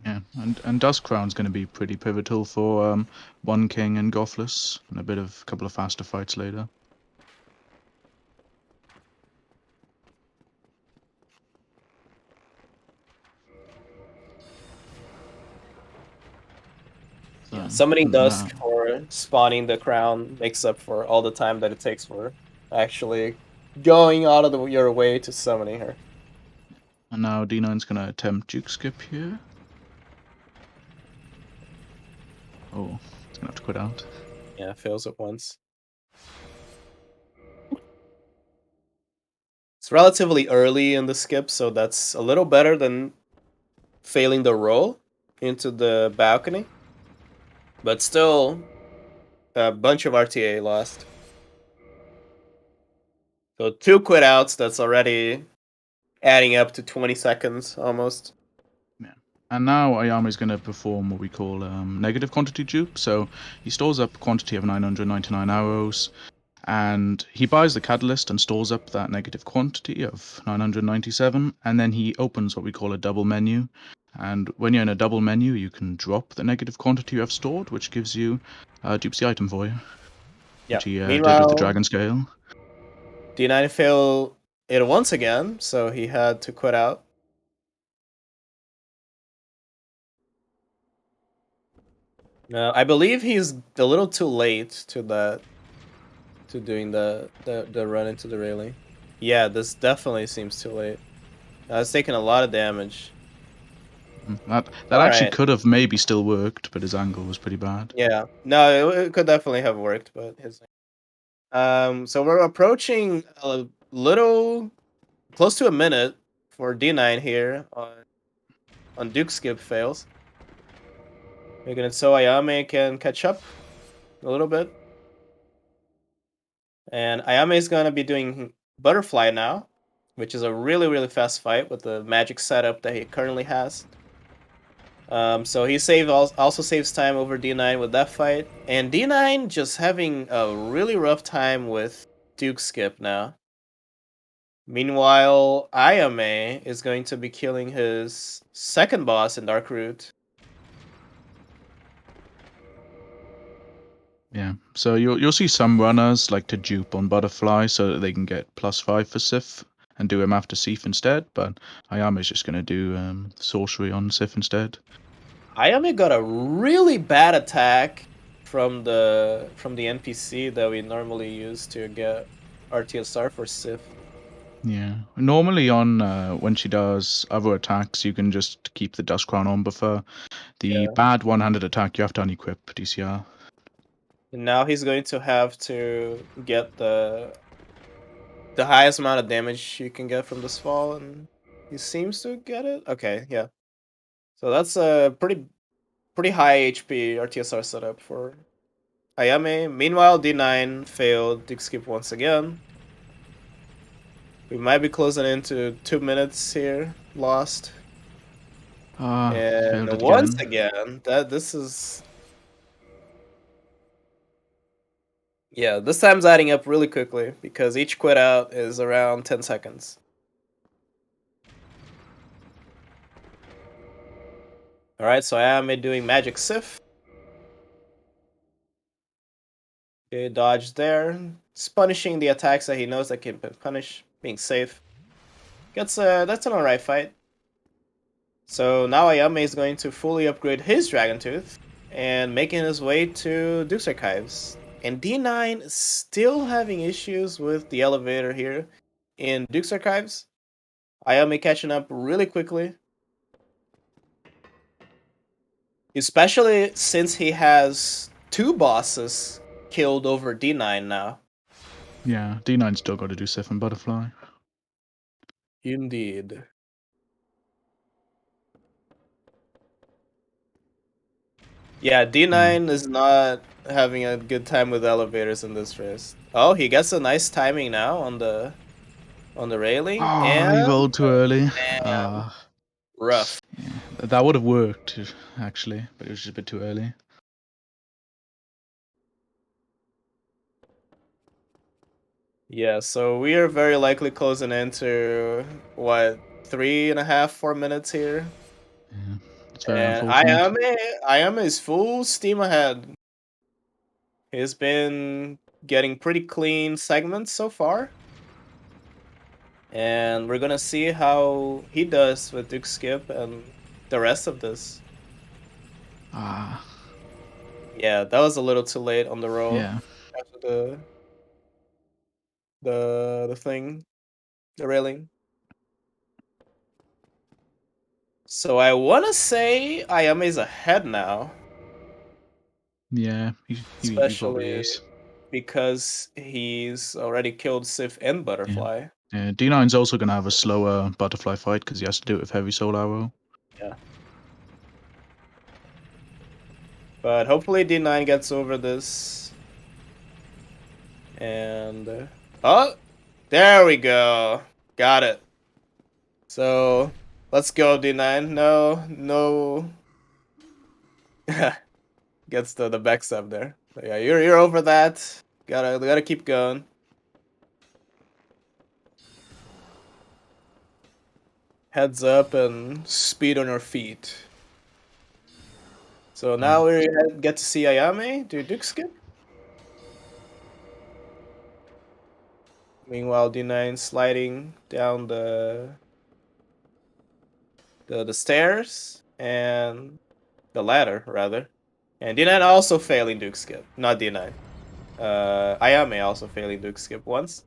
Yeah, and Dusk Crown's going to be pretty pivotal for One King and Gothless, and a couple of faster fights later. So, Yeah, summoning now, Dusk or spawning the crown makes up for all the time that it takes for actually going out of your way to summoning her. and now D9's going to attempt Duke Skip here. Oh, he's going to have to quit out. Yeah, fails at once. It's relatively early in the skip, so that's a little better than failing the roll into the balcony. But still, a bunch of RTA lost. So 2 quit outs, that's already adding up to 20 seconds almost. Yeah. And now Ayame's going to perform what we call negative quantity dupe. So he stores up a quantity of 999 arrows, and he buys the catalyst and stores up that negative quantity of 997, and then he opens what we call a double menu. And when you're in a double menu, you can drop the negative quantity you have stored, which gives you dupes the item for you, Yeah. which he did with the Meanwhile, dragon scale. D9 failed it once again, so he had to quit out. I believe he's a little too late to doing the run into the railing. Yeah, this definitely seems too late. It's taking a lot of damage. That All actually right. could have maybe still worked, but his angle was pretty bad. Yeah. No, it could definitely have worked, but his. So we're approaching a little close to a minute for D9 here on Duke skip fails. Making it so Ayame can catch up a little bit. And Ayame is going to be doing Butterfly now, which is a really, really fast fight with the magic setup that he currently has. So he also saves time over D9 with that fight. And D9 just having a really rough time with Duke skip now. Meanwhile, Ayame is going to be killing his second boss in Dark Root. Yeah, so you'll see some runners like to dupe on Butterfly so that they can get +5 for Sif and do him after Sif instead, but Ayame's just going to do Sorcery on Sif instead. Ayame got a really bad attack from the NPC that we normally use to get RTSR for Sif. Yeah, normally on when she does other attacks, you can just keep the Dust Crown on, but for the Yeah. bad one-handed attack, you have to unequip DCR. And now he's going to have to get the highest amount of damage you can get from this fall, and he seems to get it. Okay, yeah. So that's a pretty high HP RTSR setup for Ayame. Meanwhile, D9 failed Dig Skip once again. We might be closing into 2 minutes here, lost. Failed And it once again. again, this is. Yeah, this time's adding up really quickly because each quit out is around 10 seconds. Alright, so Ayame doing Magic Sif. Okay, dodge there. It's punishing the attacks that he knows that can punish, being safe. That's an alright fight. So now Ayame is going to fully upgrade his Dragon Tooth and making his way to Duke's Archives. And D9 is still having issues with the elevator here in Duke's Archives. Ayame catching up really quickly. Especially since he has 2 bosses killed over D9 now. Yeah, D9's still got to do Sif and Butterfly. Indeed. Yeah, D9 is not having a good time with elevators in this race. Oh, he gets a nice timing now on the on the railing. Oh, And he rolled too early. rough. Yeah, that would have worked, actually, but it was just a bit too early. Yeah, so we are very likely closing into what 3.5, 4 minutes here. Yeah, it's very And unfortunate. Ayame is full steam ahead. He's been getting pretty clean segments so far. And we're gonna see how he does with Duke Skip and the rest of this. Ah, Yeah, that was a little too late on the roll yeah. after the thing, the railing. So I wanna say Ayame's ahead now, Yeah, he probably especially is. because he's already killed Sif and Yeah. Butterfly. Yeah, D9's also going to have a slower butterfly fight because he has to do it with heavy soul arrow. Yeah. But hopefully D9 gets over this. And oh, there we go. Got it. So let's go D9. No. Gets the backstab there. But yeah, you're over that. Gotta keep going. Heads up and speed on your feet. So now we get to see Ayame do Duke Skip. Meanwhile, D9 sliding down the stairs and the ladder rather, and D9 also failing Duke Skip. Not D9. Ayame also failing Duke Skip once.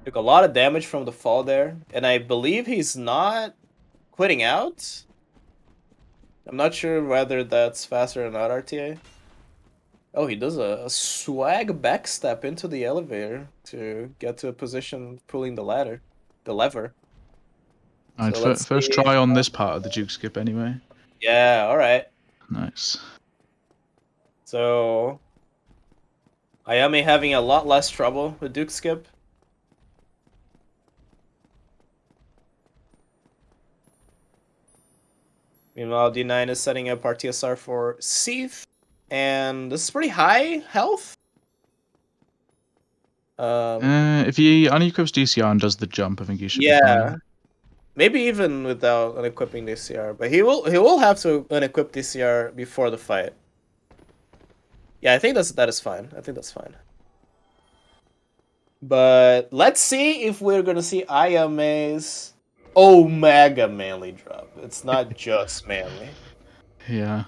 Took a lot of damage from the fall there, and I believe he's not quitting out. I'm not sure whether that's faster or not, RTA. Oh, he does a swag backstep into the elevator to get to a position pulling the ladder, the lever. Alright, So let's first see. try on this part of the Duke Skip anyway. Yeah, all right. Nice. So Ayame having a lot less trouble with Duke Skip. Meanwhile, D9 is setting up RTSR for Seath, and this is pretty high health. If he unequips DCR and does the jump, I think he should be Yeah, fine. maybe even without unequipping DCR, but he will have to unequip DCR before the fight. Yeah, I think that is fine. I think that's fine. But let's see if we're gonna see Ayame's Omega manly drop. It's not just manly. Yeah.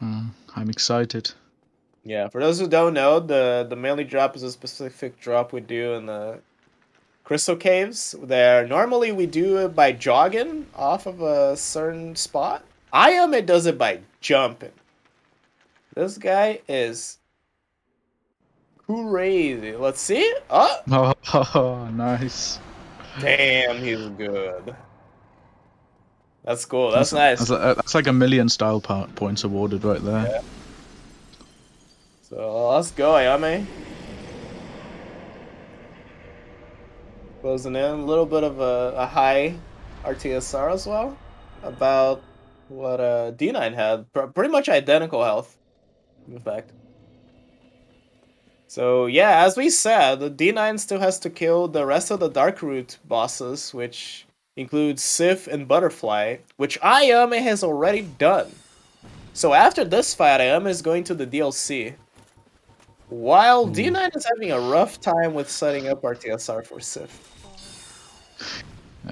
I'm excited. Yeah, for those who don't know, the manly drop is a specific drop we do in the crystal caves. There normally we do it by jogging off of a certain spot. Ayame does it by jumping. This guy is crazy. Let's see. Oh, Oh, nice. damn, he's good. That's cool. That's That's nice. that's like a million style points awarded right there. Yeah. So let's go, Ayame. Closing in a little bit of a high RTSR as well. About what D9 had. Pretty much identical health, in fact. So yeah, as we said, the D9 still has to kill the rest of the Dark Root bosses, which includes Sif and Butterfly, which Ayame has already done. So after this fight, Ayame is going to the DLC. While Ooh. D9 is having a rough time with setting up RTSR for Sif.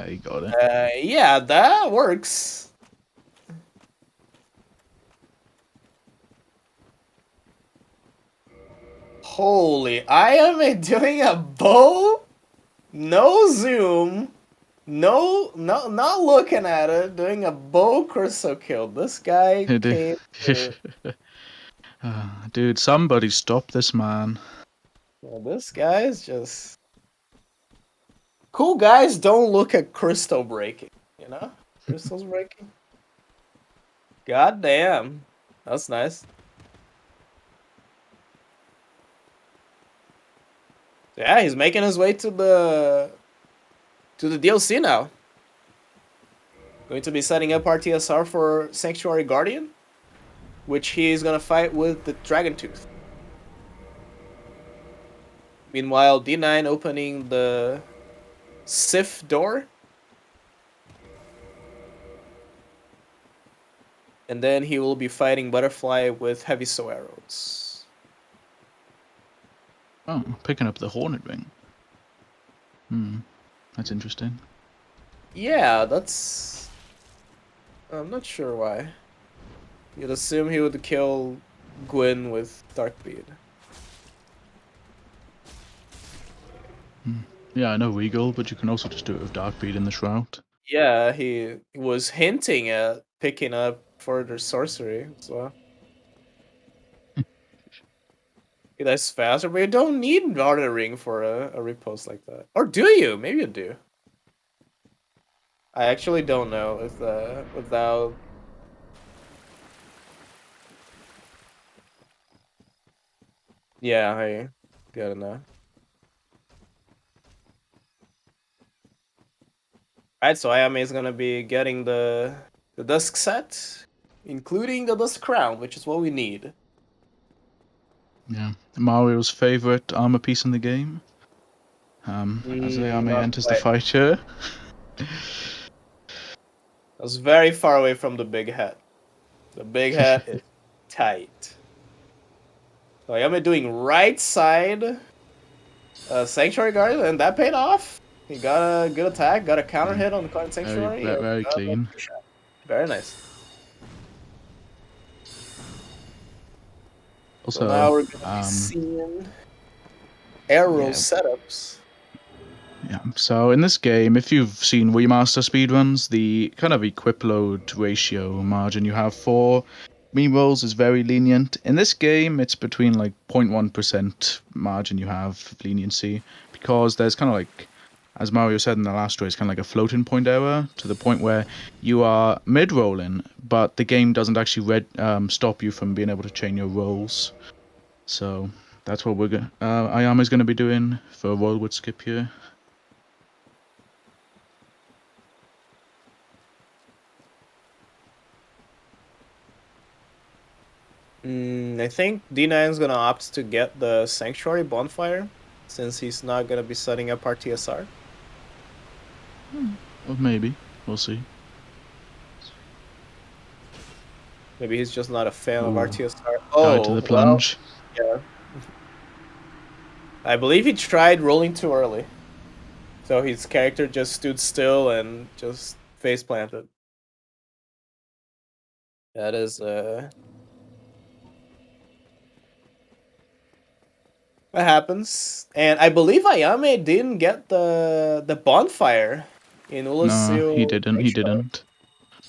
You got it. Yeah, that works. Holy, I am doing a bow? No zoom. No, not looking at it. Doing a bow crystal kill. This guy came to... Dude, somebody stop this man. Well, this guy's just... Cool guys don't look at crystal breaking, you know? Crystals breaking. God damn. That's nice. Yeah, he's making his way to the DLC now. Going to be setting up RTSR for Sanctuary Guardian, which he is gonna fight with the Dragon Tooth. Meanwhile, D9 opening the Sif door. And then he will be fighting Butterfly with Heavy Soul Arrows. Oh, picking up the Hornet Ring. That's interesting. Yeah, that's... I'm not sure why. You'd assume he would kill Gwyn with Darkbead. Yeah, I know Regal, but you can also just do it with Darkbead in the Shroud. Yeah, he was hinting at picking up further sorcery as well. That's faster, but you don't need Garden Ring for a repost like that. Or do you? Maybe you do. I actually don't know if without... Yeah, I gotta know. Alright, so Ayame is gonna be getting the Dusk set, including the Dusk Crown, which is what we need. Yeah, Mario's favorite armor piece in the game. As Ayame Not enters the quite. fight here. I was very far away from the big hat. The big hat is tight. So Ayame doing right side Sanctuary Guard, and that paid off. He got a good attack, got a counter hit on the current Very, Sanctuary. very, And very got a clean. free shot. Very nice. So Also, now we're gonna be seeing arrow setups. yeah. So in this game, if you've seen remaster speedruns, the kind of equip load ratio margin you have for meme rolls is very lenient. In this game, it's between like 0.1% margin you have of leniency, because there's kind of like, as Mario said in the last race, kind of like a floating point error, to the point where you are mid rolling, but the game doesn't actually stop you from being able to chain your rolls. So that's what Ayame's going to be doing for a roll with skip here. I think D9 is gonna opt to get the Sanctuary Bonfire, since he's not gonna be setting up RTSR. Or maybe. We'll see. Maybe he's just not a fan of Ooh. RTSR. Died to Oh, the well, plunge. yeah. I believe he tried rolling too early. So his character just stood still and just face planted. That is what happens. And I believe Ayame didn't get the bonfire in No, he Ulasil didn't. He Ratio. didn't.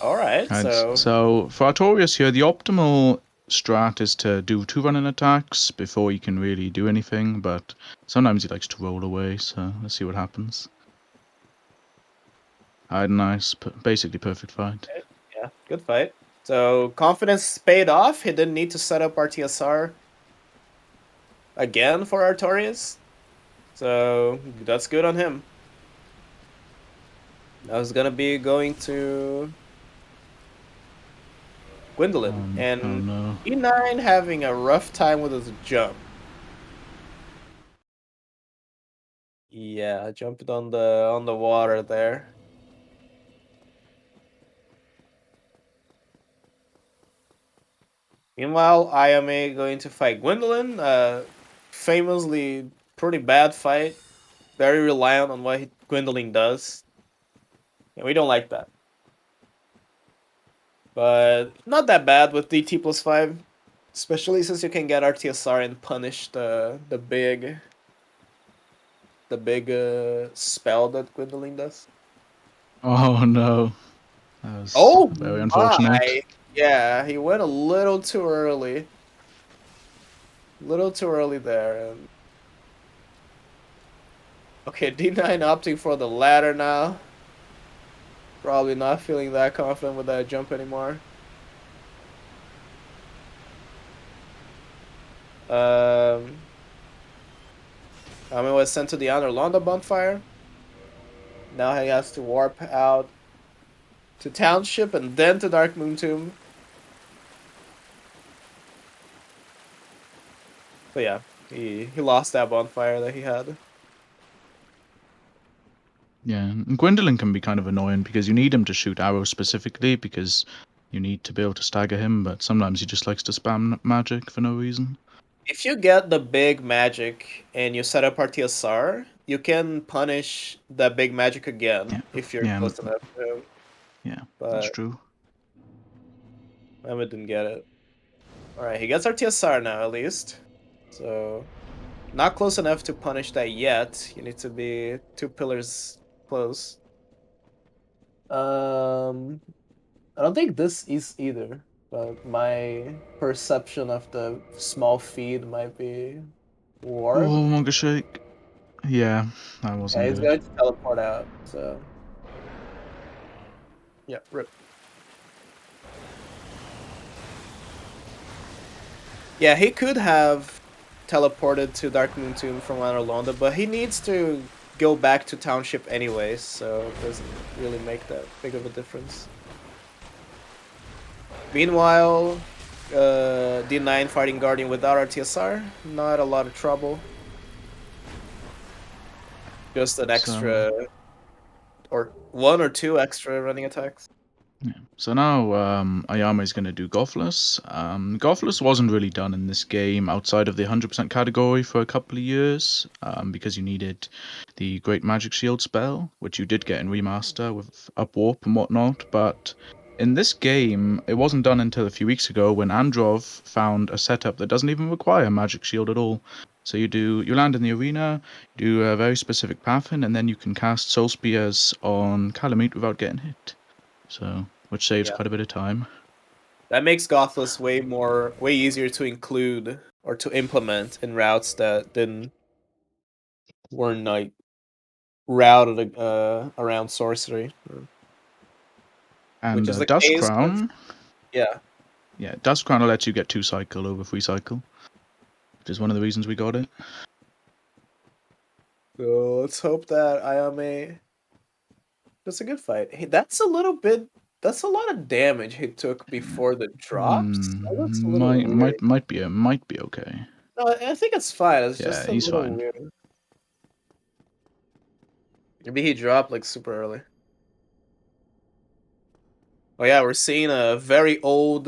Alright, And so so for Artorias here, the optimal strat is to do 2 running attacks before you can really do anything, but sometimes he likes to roll away, so let's see what happens. Nice, basically perfect fight. yeah, good fight. So confidence paid off. He didn't need to set up RTSR again for Artorias. So that's good on him. I was gonna be going to Gwendolyn, and Oh no. E9 having a rough time with his jump. Yeah, jumped on the water there. Meanwhile, Ayame going to fight Gwendolyn. Famously pretty bad fight. Very reliant on what Gwendolyn does. And we don't like that. But not that bad with DT plus 5. Especially since you can get RTSR and punish the big spell that Gwendolyn does. Oh no. That was Oh very my! unfortunate. Yeah, he went a little too early. Little too early there. And... Okay, D9 opting for the ladder now. Probably not feeling that confident with that jump anymore. Um, Ayame was sent to the Honor Londa bonfire. Now he has to warp out to Township and then to Dark Moon Tomb. But yeah, he lost that bonfire that he had. Yeah, and Gwendolyn can be kind of annoying because you need him to shoot arrows specifically because you need to be able to stagger him, but sometimes he just likes to spam magic for no reason. If you get the big magic and you set up RTSR, you can punish that big magic again Yeah, if you're yeah, close enough to him. yeah, that's But true. Emma didn't get it. Alright, he gets RTSR now at least. So not close enough to punish that yet. You need to be 2 pillars close. I don't think this is either, but my perception of the small feed might be warped. Oh, Manga Shake. Yeah, that Yeah, wasn't he's good. going to teleport out, so yeah, rip. Yeah, he could have teleported to Dark Moon Tomb from Londa, but he needs to go back to Township anyways, so it doesn't really make that big of a difference. Meanwhile, D9 fighting Guardian without RTSR, not a lot of trouble. Just an extra, or 1 or 2 extra running attacks. Yeah. So now Ayame is going to do Gothless. Gothless wasn't really done in this game outside of the 100% category for a couple of years because you needed the Great Magic Shield spell, which you did get in Remaster with Up Warp and whatnot. But in this game, it wasn't done until a few weeks ago when Androv found a setup that doesn't even require Magic Shield at all. So you land in the arena, do a very specific pathing, and then you can cast Soul Spears on Calamite without getting hit. So, which saves Yeah. quite a bit of time. That makes Gothless way easier to include or to implement in routes that weren't like routed around sorcery, which And is the Dust case with Crown, yeah. yeah, Dust Crown will let you get 2 cycle over 3 cycle, which is one of the reasons we got it. So let's hope that Ayame does a good fight. Hey, that's a lot of damage he took before the drops. That looks a little weird. Might be okay. No, I think it's fine. It's Yeah, just a he's little fine. weird. Maybe he dropped like super early. Oh yeah, we're seeing a very old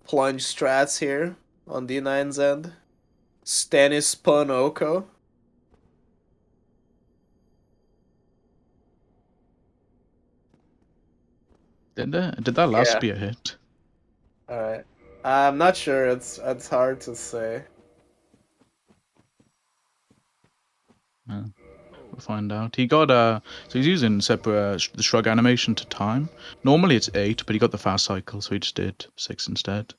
plunge strats here on D9's end. Stannis Pun Oko. Did that last Yeah. spear hit? Alright. I'm not sure. It's hard to say. We'll find out. He got so he's using separate the shrug animation to time. Normally it's 8, but he got the fast cycle, so he just did 6 instead.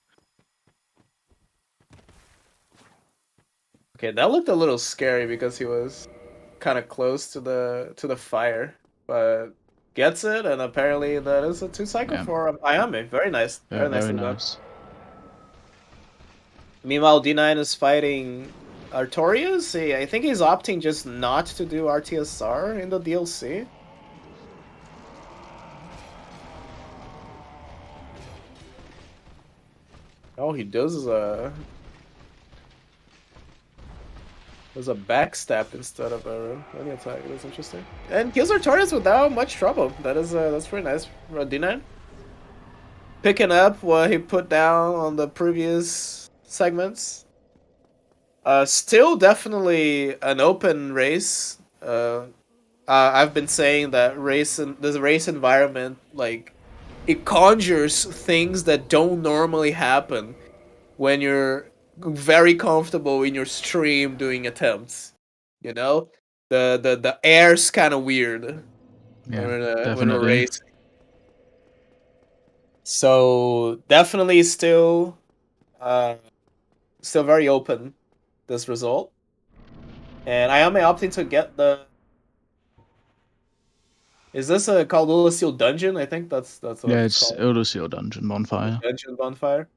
Okay, that looked a little scary because he was kind of close to the fire, but gets it, and apparently that is a 2 cycle Yeah, for Ayame. Very nice. very, Very very nicely done. nice. Meanwhile, D9 is fighting Artorias. I think he's opting just not to do RTSR in the DLC. Oh, he does a backstab instead of a running attack. That's interesting. And kills Artorias without much trouble. That's pretty nice for D9. Picking up what he put down on the previous segments. Still definitely an open race. I've been saying that the race environment, like, it conjures things that don't normally happen when you're very comfortable in your stream doing attempts. You know, the air's kind of weird Yeah, when we're definitely. racing. So definitely uh still very open this result, and Ayame opting to get the. Is this a called Seal Dungeon? I think that's what Yeah, it's it's called. Elder Seal Dungeon The Bonfire. Dungeon Bonfire.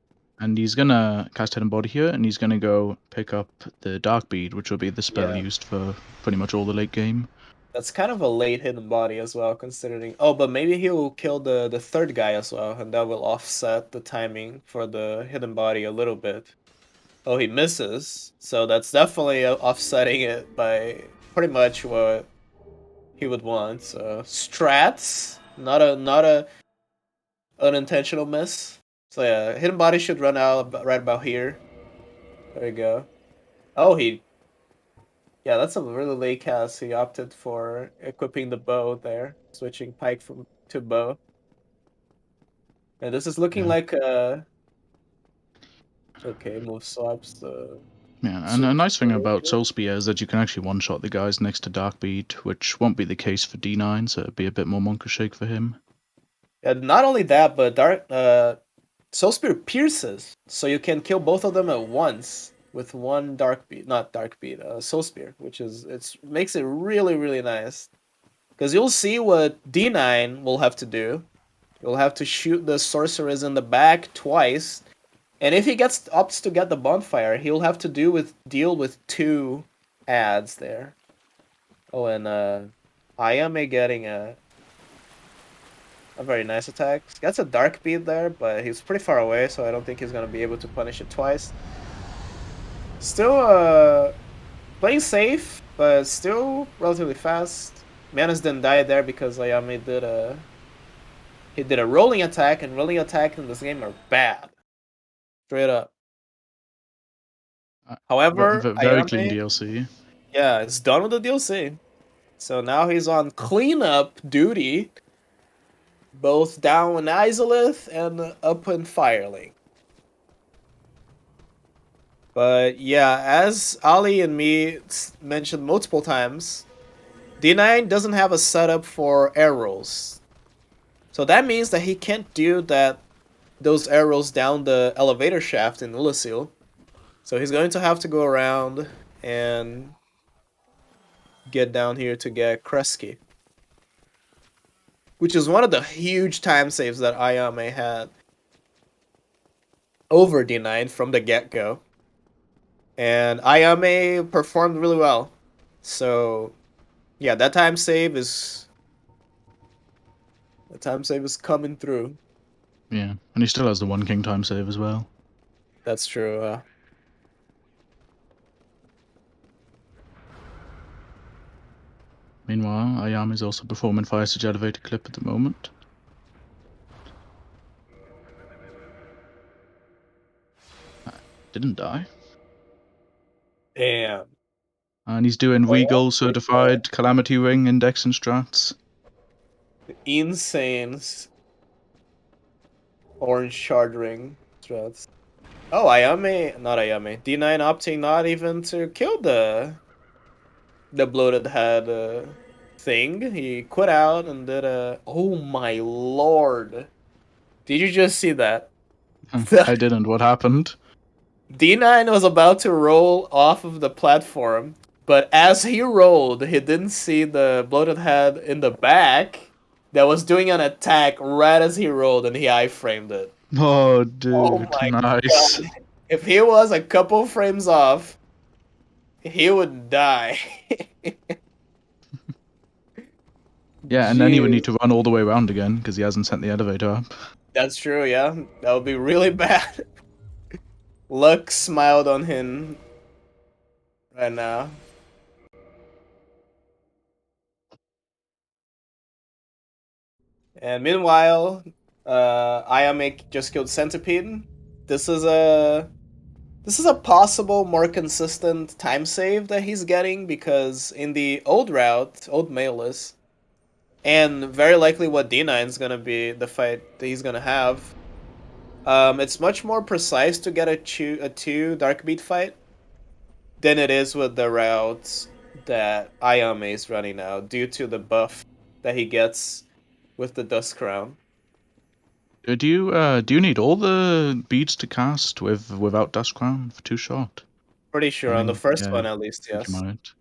And he's gonna cast Hidden Body here, and he's gonna go pick up the Dark Bead, which will be the spell Yeah. used for pretty much all the late game. That's kind of a late hidden body as well, considering. Oh, but maybe he will kill the third guy as well, and that will offset the timing for the hidden body a little bit. Oh, he misses, so that's definitely offsetting it by pretty much what he would want. So strats, not a unintentional miss. So yeah, hidden body should run out right about here. There you go. Oh, yeah, that's a really late cast. He opted for equipping the bow there, switching pike from to bow. And this is looking Yeah. like okay, move swaps. Yeah, and a Super nice thing about good. Soul Spear is that you can actually one-shot the guys next to Dark Bead, which won't be the case for D9, so it'd be a bit more Monka Shake for him. And not only that, but Soul Spear pierces, so you can kill both of them at once with one dark beat, not dark beat, Soul Spear, which is makes it really nice. Because you'll see what D9 will have to do. You'll have to shoot the sorceress in the back twice, and if he opts to get the bonfire, he'll have to deal with two ads there. Oh, and Ayame getting a very nice attack. Gets a dark beat there, but he's pretty far away, so I don't think he's gonna be able to punish it twice. Still playing safe, but still relatively fast. Manus didn't die there because Ayame did a rolling attack, and rolling attack in this game are bad. Straight up. However, Very clean Ayame, DLC. yeah, it's done with the DLC. So now he's on cleanup duty, both down in Izalith and up in Firelink. But yeah, as Ali and me mentioned multiple times, D9 doesn't have a setup for air rolls. So that means that he can't do those air rolls down the elevator shaft in Ulasil. So he's going to have to go around and get down here to get Kresge. Which is one of the huge time saves that Ayame had over D9 from the get-go. And Ayame performed really well. So yeah, that time save is coming through. Yeah, and he still has the one king time save as well. That's true. Meanwhile, Ayame is also performing Fire Stage Elevator Clip at the moment. Didn't die. Damn. And he's doing Oh, Regal yeah? Certified Calamity Ring Index and Strats. Insane orange shard ring strats. Oh, Ayame, not Ayame. D9 opting not even to kill the bloated head thing. He quit out and did a. Oh my lord! Did you just see that? I didn't. What happened? D9 was about to roll off of the platform, but as he rolled, he didn't see the bloated head in the back that was doing an attack right as he rolled, and he iframed it. Oh, Oh dude, my nice. god. If he was a couple frames off, he would die. Yeah, and then he would Jeez. need to run all the way around again because he hasn't sent the elevator up. That's true, yeah. That would be really bad. Luck smiled on him right now. And meanwhile, Ayame just killed Centipede. This is a possible more consistent time save that he's getting because in the old route, old Malus, and very likely what D9 is gonna be the fight that he's gonna have. It's much more precise to get a two Dark Beat fight than it is with the routes that Ayame is running now due to the buff that he gets with the Dust Crown. Do you need all the beads to cast without Dust Crown for 2-shot? Pretty I sure on the think first yeah, one I at least, think you yes. might.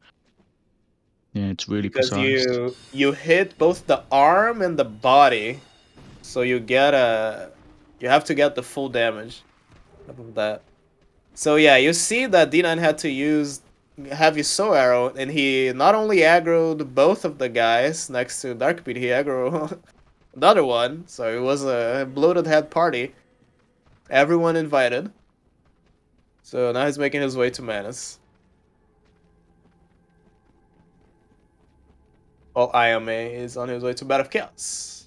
Yeah, it's really Because precise. you hit both the arm and the body, so you have to get the full damage. of that. So yeah, you see that D9 had to use Heavy Soul Arrow, and he not only aggroed both of the guys next to Darkbeat, he aggroed another one. So it was a bloated head party. Everyone invited. So now he's making his way to Manus. While Ayame is on his way to Bat of Chaos.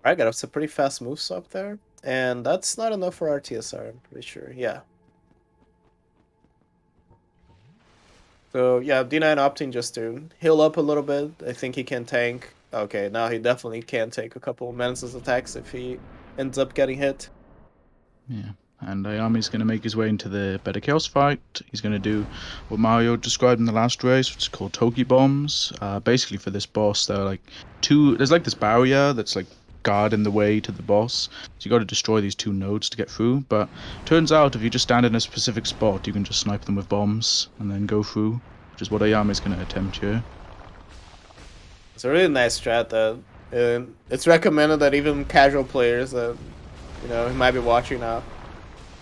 Alright, got some pretty fast moves up there. And that's not enough for RTSR, I'm pretty sure. Yeah. So yeah, D9 opting just to heal up a little bit. I think he can tank. Okay, now he definitely can take a couple of Manus' attacks if he ends up getting hit. Yeah. And Ayame's going to make his way into the Better Chaos fight. He's going to do what Mario described in the last race, which is called Toki Bombs. Basically, for this boss, there are like there's like this barrier that's like guarding the way to the boss. So you got to destroy these 2 nodes to get through. But turns out, if you just stand in a specific spot, you can just snipe them with bombs and then go through, which is what Ayame's going to attempt here. It's a really nice strat that it's recommended that even casual players that who might be watching now,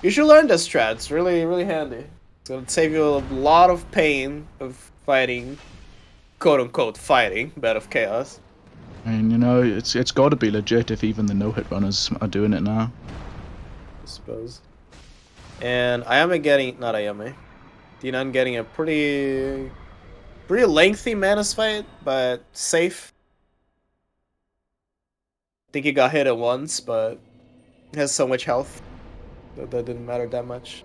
you should learn this strat. It's really, really handy. It's gonna save you a lot of pain of fighting, quote unquote, fighting Bat of Chaos. I mean, it's got to be legit if even the no-hit runners are doing it now. I suppose. And Ayame getting, not Ayame, D9 getting a pretty lengthy Manus fight, but safe. I think he got hit at once, but he has so much health that didn't matter that much.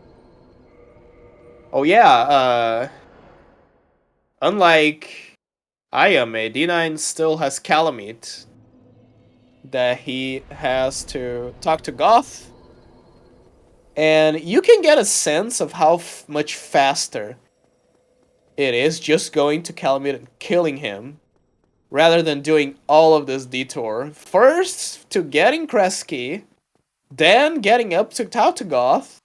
Oh yeah, unlike Ayame, D9 still has Calamite that he has to talk to Goth. And you can get a sense of how much faster it is just going to Calamite and killing him rather than doing all of this detour. First to getting Kresge, then getting up to talk to Goth,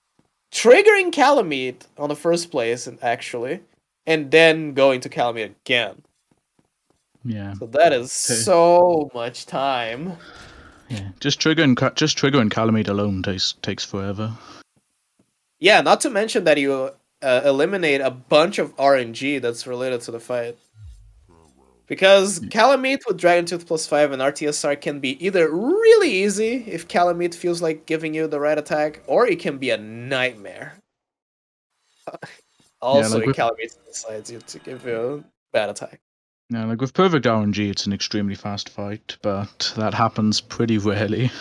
triggering Calamite on the first place, actually, and then going to Calamite again. Yeah. So that is so much time. Yeah, just triggering Calamite alone takes forever. Yeah, not to mention that you eliminate a bunch of RNG that's related to the fight. Because Calamite with Dragon Tooth +5 and RTSR can be either really easy if Calamite feels like giving you the right attack, or it can be a nightmare. Also, like Calamite decides you to give you a bad attack. Yeah, like with perfect RNG, it's an extremely fast fight, but that happens pretty rarely.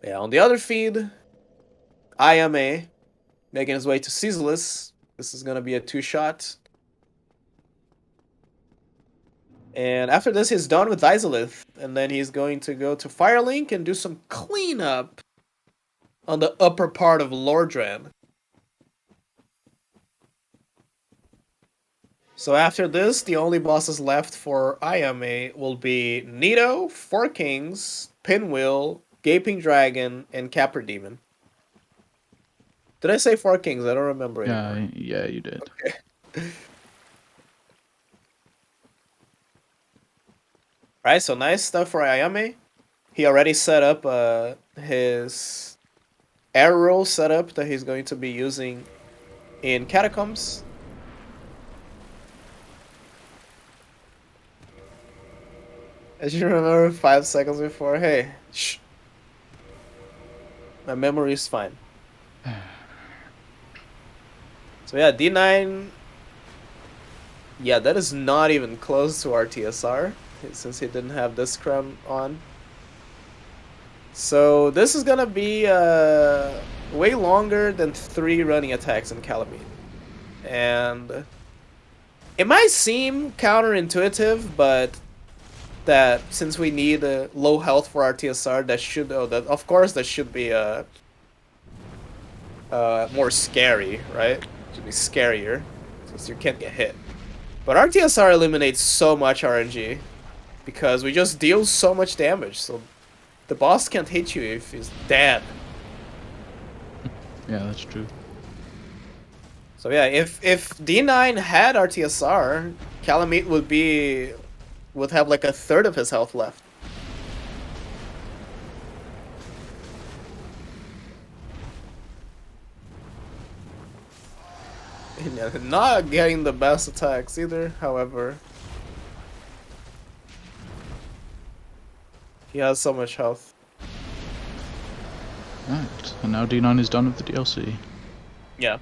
Yeah, on the other feed, Ayame making his way to Ceaseless. This is gonna be a 2-shot. And after this, he's done with Izalith, and then he's going to go to Firelink and do some cleanup on the upper part of Lordran. So after this, the only bosses left for Ayame will be Nito, 4 Kings, Pinwheel, Gaping Dragon, and Capper Demon. Did I say 4 Kings? I don't remember anymore. Yeah, you did. Okay. Alright, so nice stuff for Ayame. He already set up his arrow setup that he's going to be using in Catacombs. As you remember 5 seconds before, hey, shh. My memory is fine. So yeah, D9. Yeah, that is not even close to RTSR, since he didn't have this crown on. So this is gonna be way longer than 3 running attacks in Calamite. And it might seem counterintuitive, but that since we need low health for RTSR, that should that should be more scary, right? It should be scarier, since you can't get hit. But RTSR eliminates so much RNG because we just deal so much damage. So the boss can't hit you if he's dead. Yeah, that's true. So yeah, if D9 had RTSR, Calamite would have like a third of his health left. And not getting the best attacks either, however. He has so much health. Right, and now D9 is done with the DLC. Yeah.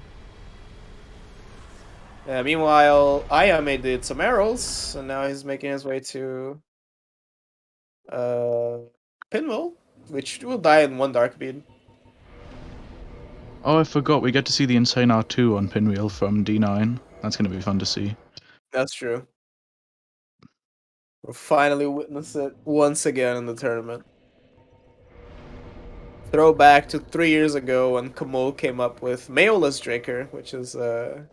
Meanwhile, Ayame did some arrows, and now he's making his way to Pinwheel, which will die in one dark bead. Oh, I forgot, we get to see the Insane R2 on Pinwheel from D9. That's going to be fun to see. That's true. We'll finally witness it once again in the tournament. Throwback to 3 years ago when Kamol came up with Mayorless Drinker, which is Yeah,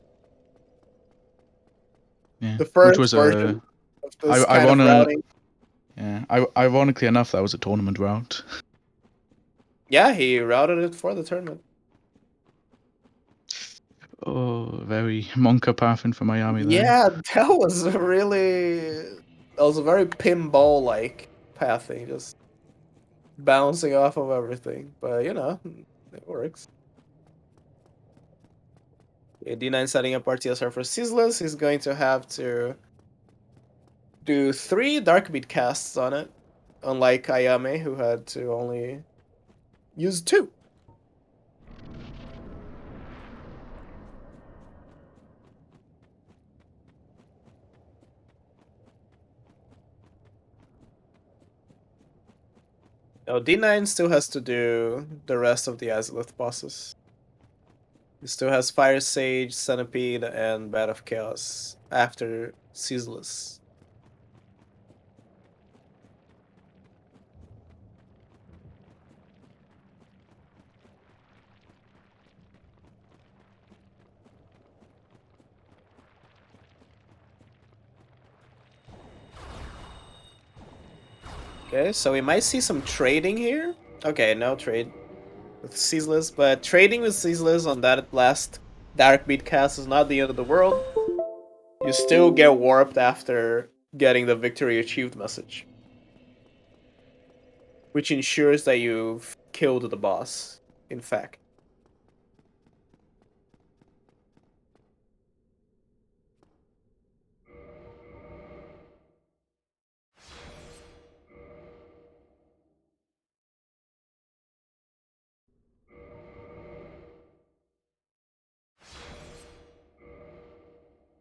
the which first was version of this I kind of wanna, routing. yeah, ironically enough, that was a tournament route. Yeah, he routed it for the tournament. Oh, very Monka pathing for Miami there. Yeah, that was a very pinball-like pathing, just bouncing off of everything. But you know, it works. Yeah, D9 setting up RTSR for Ceaseless. He's going to have to do 3 Darkbeat casts on it, unlike Ayame, who had to only use 2. Now D9 still has to do the rest of the Azalith bosses. He still has Fire Sage, Centipede, and Bat of Chaos after Ceaseless. Okay, so we might see some trading here. Okay, no trade with Ceaseless, but trading with Ceaseless on that last Dark Beat cast is not the end of the world. You still get warped after getting the victory achieved message, which ensures that you've killed the boss, in fact.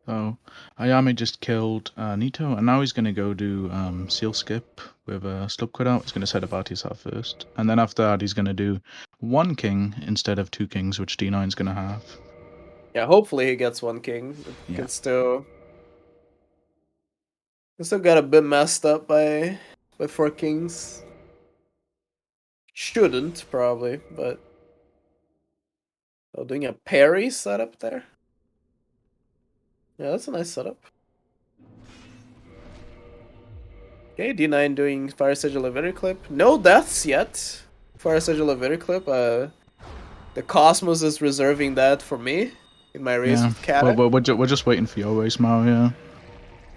So, Ayame just killed Nito, and now he's going to go do Seal Skip with a Slug Quit Out. He's going to set up Artisar first, and then after that, he's going to do 1 king instead of 2 kings, which D9's going to have. Yeah, hopefully he gets 1 king. It Yeah. can still got a bit messed up by 4 kings. Shouldn't, probably, but... Oh, doing a parry setup there? Yeah, that's a nice setup. Okay, D9 doing Fire Sage Elevator Clip. No deaths yet. Fire Sage Elevator Clip. The Cosmos is reserving that for me in my race with Kata. Well, we're just waiting for your race, Mario.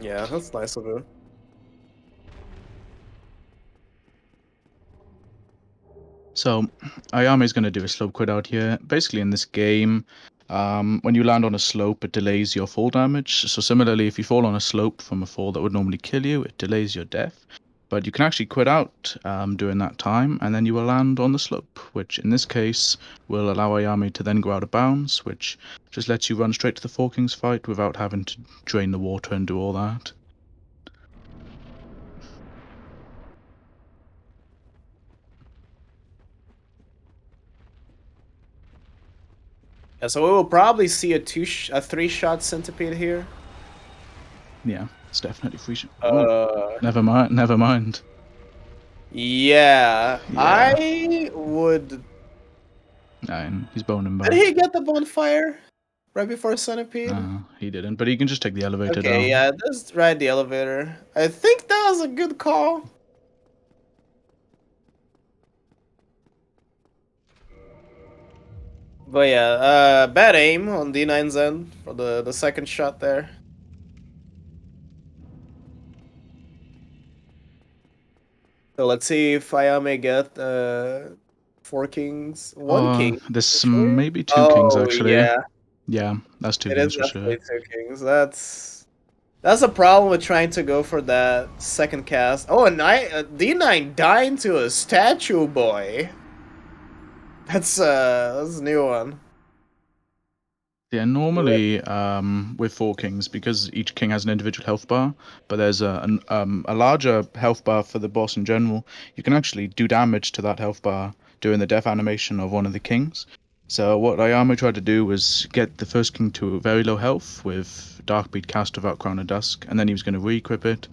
Yeah, that's nice of you. So, Ayame is going to do a slope quit out here. Basically, in this game, when you land on a slope, it delays your fall damage. So, similarly, if you fall on a slope from a fall that would normally kill you, it delays your death. But you can actually quit out during that time, and then you will land on the slope, which in this case will allow Ayame to then go out of bounds, which just lets you run straight to the Four Kings fight without having to drain the water and do all that. Yeah, so we will probably see a 3-shot Centipede here. Yeah, it's definitely free. Never mind. Yeah, Yeah. I would... He's boning back. Did he get the bonfire right before Centipede? No, he didn't. But he can just take the elevator down. Okay, yeah, just ride the elevator. I think that was a good call. But yeah, bad aim on D9's end for the second shot there. So let's see if Ayame get 4 kings, 1 king This actually. maybe 2 kings Oh actually. yeah, Yeah, that's two it is kings for sure. definitely 2 kings. That's a problem with trying to go for that second cast. Oh, and D9 dying to a statue boy. That's a new one. Yeah, normally with 4 kings, because each king has an individual health bar, but there's a larger health bar for the boss in general, you can actually do damage to that health bar during the death animation of one of the kings. So what Ayame tried to do was get the first king to very low health with Darkbeat cast without Crown of Dusk, and then he was going to re-equip it.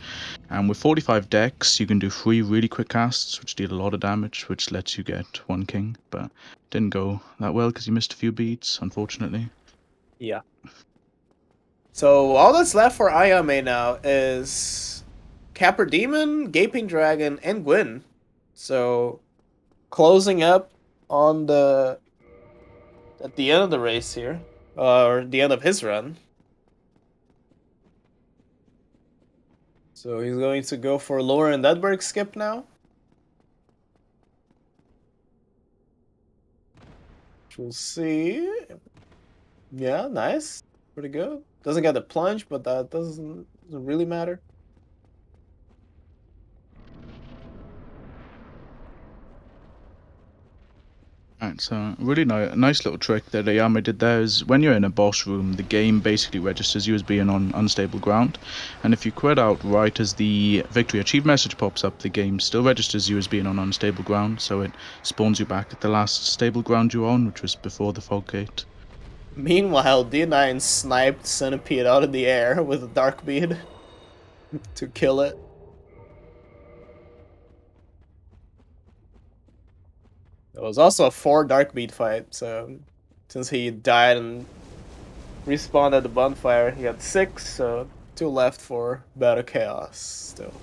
And with 45 decks, you can do 3 really quick casts, which deal a lot of damage, which lets you get 1 king, but didn't go that well because he missed a few beats, unfortunately. Yeah. So all that's left for Ayame now is Capper Demon, Gaping Dragon, and Gwyn. So closing up on the at the end of the race here, or the end of his run. So he's going to go for Lauren Edberg skip now. We'll see. Yeah, nice. Pretty good. Doesn't get the plunge, but that doesn't really matter. Right, so really nice little trick that Ayame did there is when you're in a boss room, the game basically registers you as being on unstable ground, and if you quit out right as the victory achieved message pops up, the game still registers you as being on unstable ground, so it spawns you back at the last stable ground you're on, which was before the fog gate. Meanwhile, D9 sniped Centipede out of the air with a Dark Bead to kill it. It was also a 4 Dark Bead fight, so since he died and respawned at the bonfire, he had 6, so 2 left for Battle Chaos still.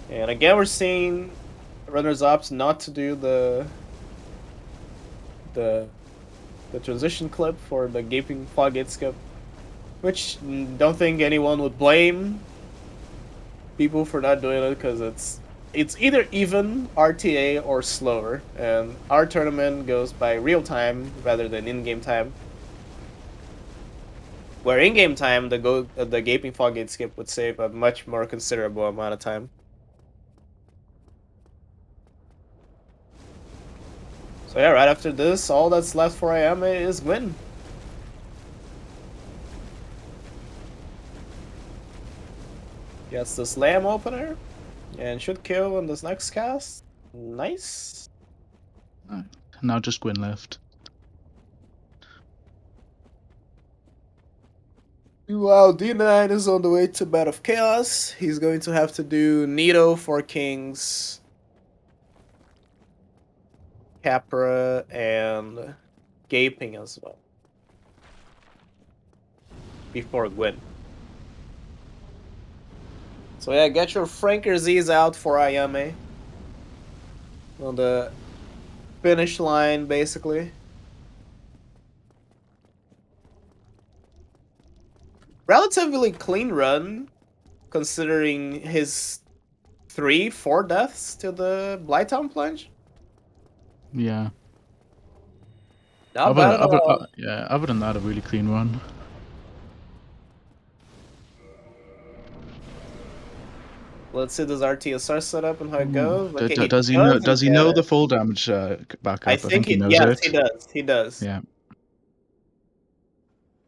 And again, we're seeing runners-ups not to do the transition clip for the Gaping Foggate skip, which don't think anyone would blame people for not doing it because it's either even RTA or slower, and our tournament goes by real time rather than in-game time. Where in-game time, the Gaping Foggate skip would save a much more considerable amount of time. So yeah, right after this, all that's left for Ayame is Gwyn. Gets the slam opener and should kill in this next cast. Nice. Right, now just Gwyn left. Meanwhile, D9 is on the way to Bat of Chaos. He's going to have to do Nito for Kings, Capra, and Gaping as well. Before Gwyn. So yeah, get your Franker Z's out for Ayame. On the finish line, basically. Relatively clean run, considering his 3-4 deaths to the Blighttown Plunge. Yeah. Not bad at all. Yeah, other than that, a really clean run. Let's see this RTSR setup and how it Ooh. goes. Okay, he Does he know? doesn't Does he get know it. the full damage I backup? I think think he knows yes, it. he does. He does. Yeah.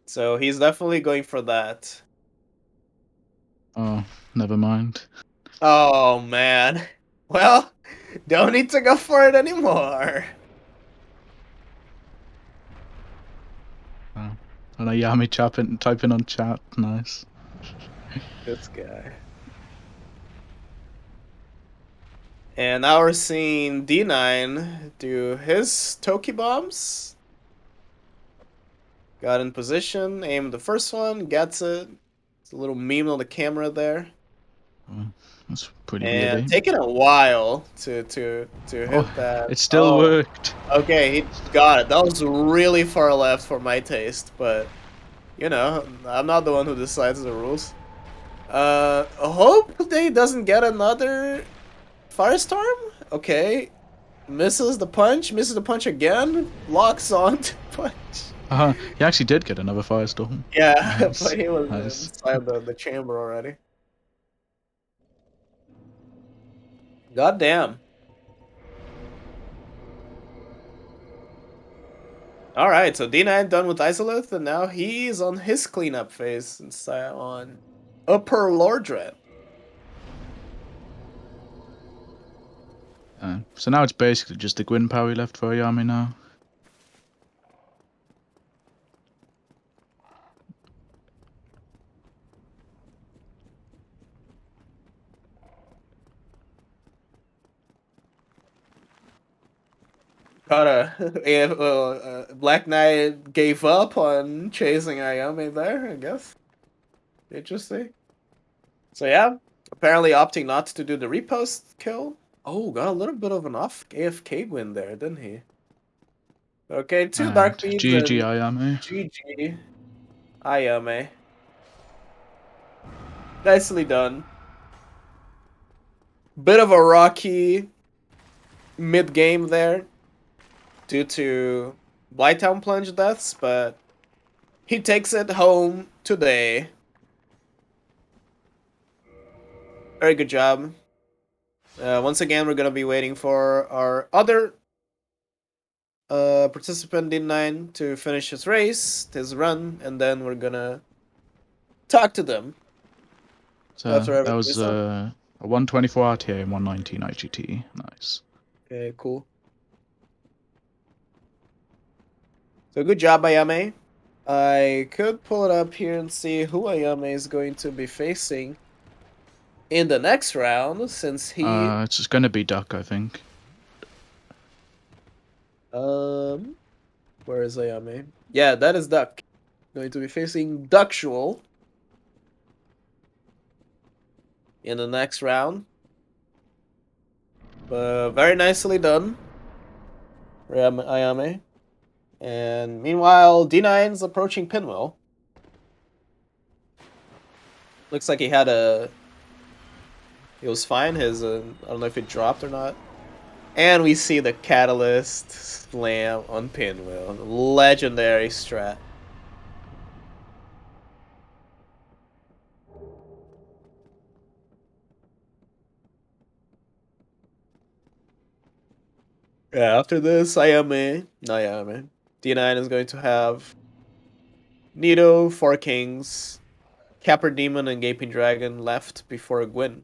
So he's definitely going for that. Oh, never mind. Oh man. Well, don't need to go for it anymore. Oh. And Ayame typing on chat. Nice. This guy. And now we're seeing D9 do his Toki bombs. Got in position, aimed the first one, gets it. It's a little meme on the camera there. That's pretty weird, And eh? taking a while to Oh, hit that. it still Oh, worked. okay, he got it. That was really far left for my taste, but you know, I'm not the one who decides the rules. Hope they doesn't get another firestorm. Okay, misses the punch again, locks on to punch. He actually did get another firestorm. Yeah, Nice, but he was nice. inside the chamber already. God damn. All right, so D9 done with Isolith, and now he's on his cleanup phase inside on Upper Lordred. So now it's basically just the Gwyn parry left for Ayame now. Gotta, if Black Knight gave up on chasing Ayame there, I guess. Interesting. So yeah, apparently opting not to do the repost kill. Oh, got a little bit of an off AFK win there, didn't he? Okay, two And Dark Beads GG and Ayame. GG Ayame. Nicely done. Bit of a rocky mid game there due to Blighttown plunge deaths, but he takes it home today. Very good job. Once again, we're gonna be waiting for our other participant D9 to finish his race, his run, and then we're gonna talk to them So after that everything was is done. a 124 RTA and 119 IGT. Nice. Okay, cool. So good job, Ayame. I could pull it up here and see who Ayame is going to be facing in the next round, since he It's just gonna be Duck, I think. where is Ayame? Yeah, that is Duck. Going to be facing Ductual in the next round. Very nicely done, Ayame. And meanwhile, D9's approaching Pinwheel. Looks like he was fine. His I don't know if it dropped or not. And we see the Catalyst slam on Pinwheel. Legendary strat. Yeah, after this, Ayame. D9 is going to have Nido, Four Kings, Capper Demon, and Gaping Dragon left before Gwyn.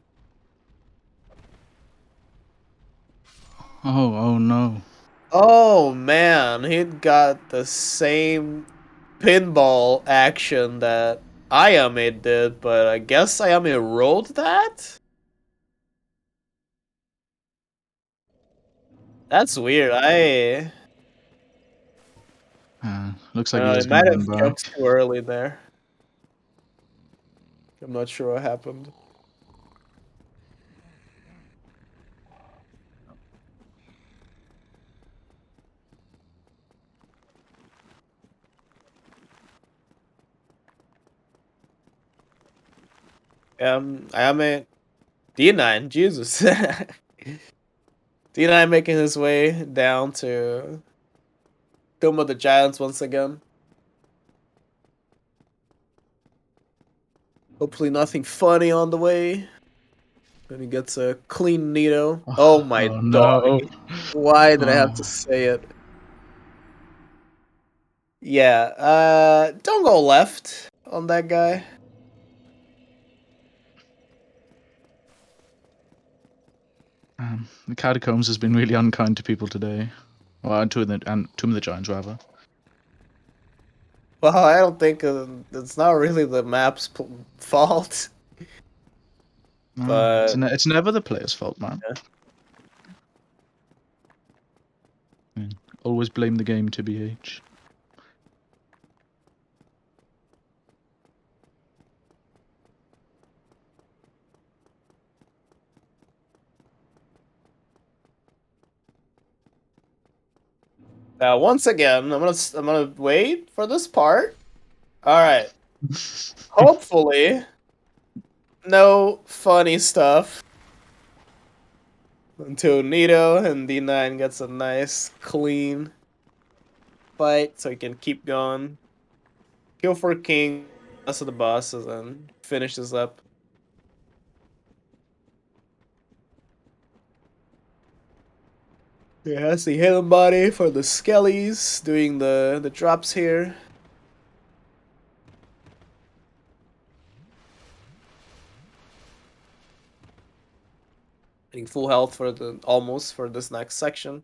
Oh no. Oh man, he got the same pinball action that Ayame did, but I guess Ayame rolled that? That's weird. Looks I like don't he know, is it gonna might run have back. jumped too early there. I'm not sure what happened. Ayame D9, Jesus. D9 making his way down to Tomb of the Giants once again. Hopefully nothing funny on the way. Then he gets a clean Nito. Oh my Oh dog. no. Why did I have to Oh, say it? Yeah, don't go left on that guy. the Catacombs has been really unkind to people today. Well, Tomb of the Giants rather. Well, I don't think it's not really the map's fault, No, but it's never the player's fault, man. yeah. Always blame the game, TBH. Now, once again, I'm gonna wait for this part. All right. Hopefully, no funny stuff until Nito and D9 gets a nice clean fight, so he can keep going. Kill for king, rest of the bosses, and finish this up. Yeah, that's the hidden body for the skellies doing the drops here. Getting full health for the almost for this next section.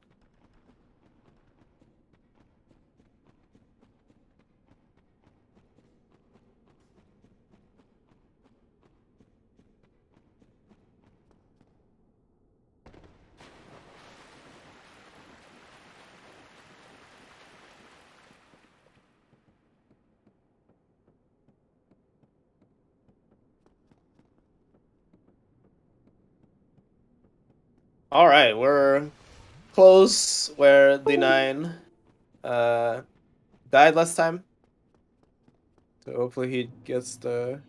All right, we're close where D9 died last time. So hopefully he gets the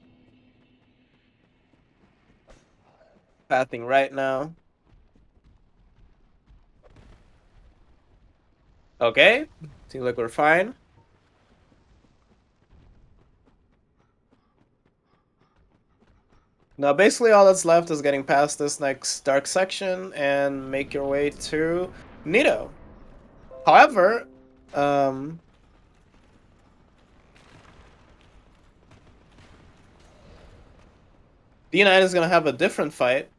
pathing right now. Okay, seems like we're fine. Now basically all that's left is getting past this next dark section and make your way to Nito. However, D9 is gonna have a different fight.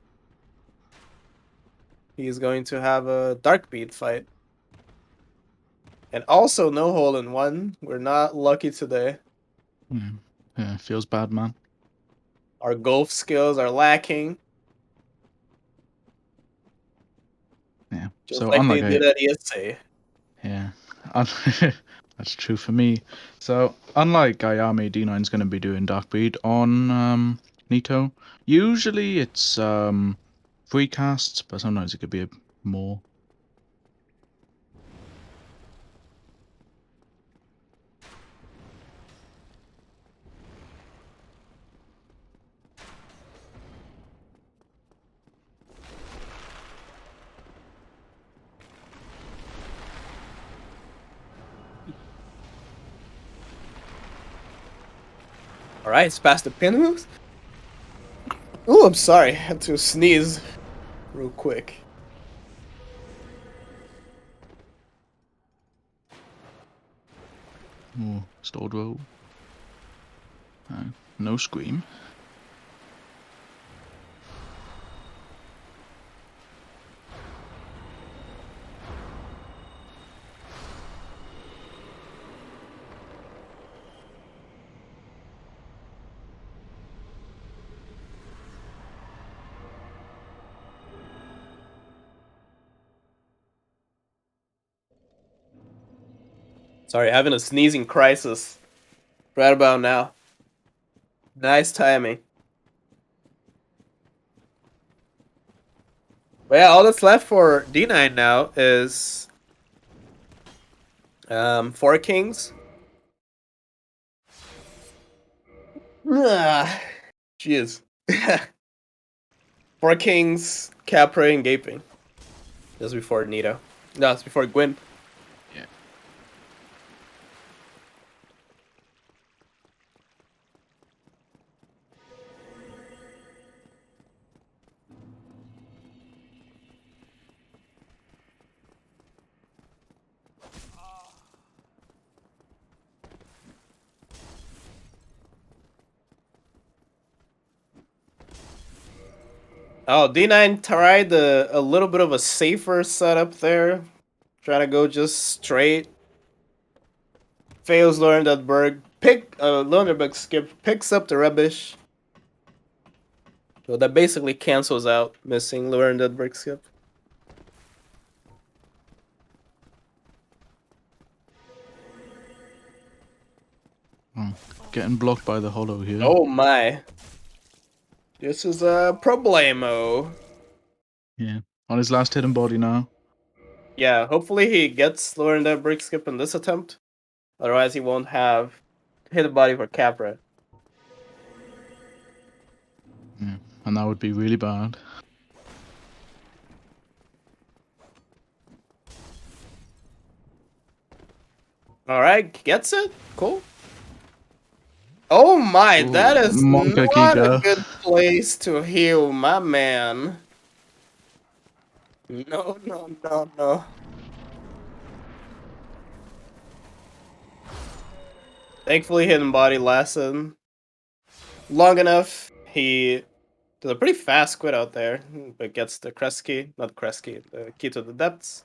He's going to have a dark beat fight. And also no hole in one. We're not lucky today. Yeah, feels bad, man. Our golf skills are lacking. Yeah. Just So like unlike they did at ESA. yeah, that's true for me. So unlike Ayame, D9 is going to be doing Dark Beat on Nito. Usually it's 3 casts, but sometimes it could be more. Alright, it's past the pin moves. Oh, I'm sorry. I had to sneeze real quick. Oh, stored roll. No scream. Sorry, having a sneezing crisis right about now. Nice timing. But yeah, all that's left for D9 now is 4 kings. Jeez. 4 kings, Capra, and Gaping. Just before Nito. No, it's before Gwyn. Yeah. Oh, D9 tried a little bit of a safer setup there. Trying to go just straight. Fails Lorenberg. Lorenberg skip. Picks up the rubbish. So that basically cancels out missing Lorenberg skip. Oh, getting blocked by the hollow here. Oh my. This is a problemo. Yeah. On his last hidden body now. Yeah, hopefully he gets lower in the brick skip in this attempt. Otherwise, he won't have hit the body for Capra. Yeah, and that would be really bad. All right, gets it. Cool. Oh my, that is Monka not a Giga. good place to heal, my man. No, no, no, no. Thankfully, hidden body lasted long enough. He does a pretty fast quit out there, but gets the crest key, not crest key, the key to the depths.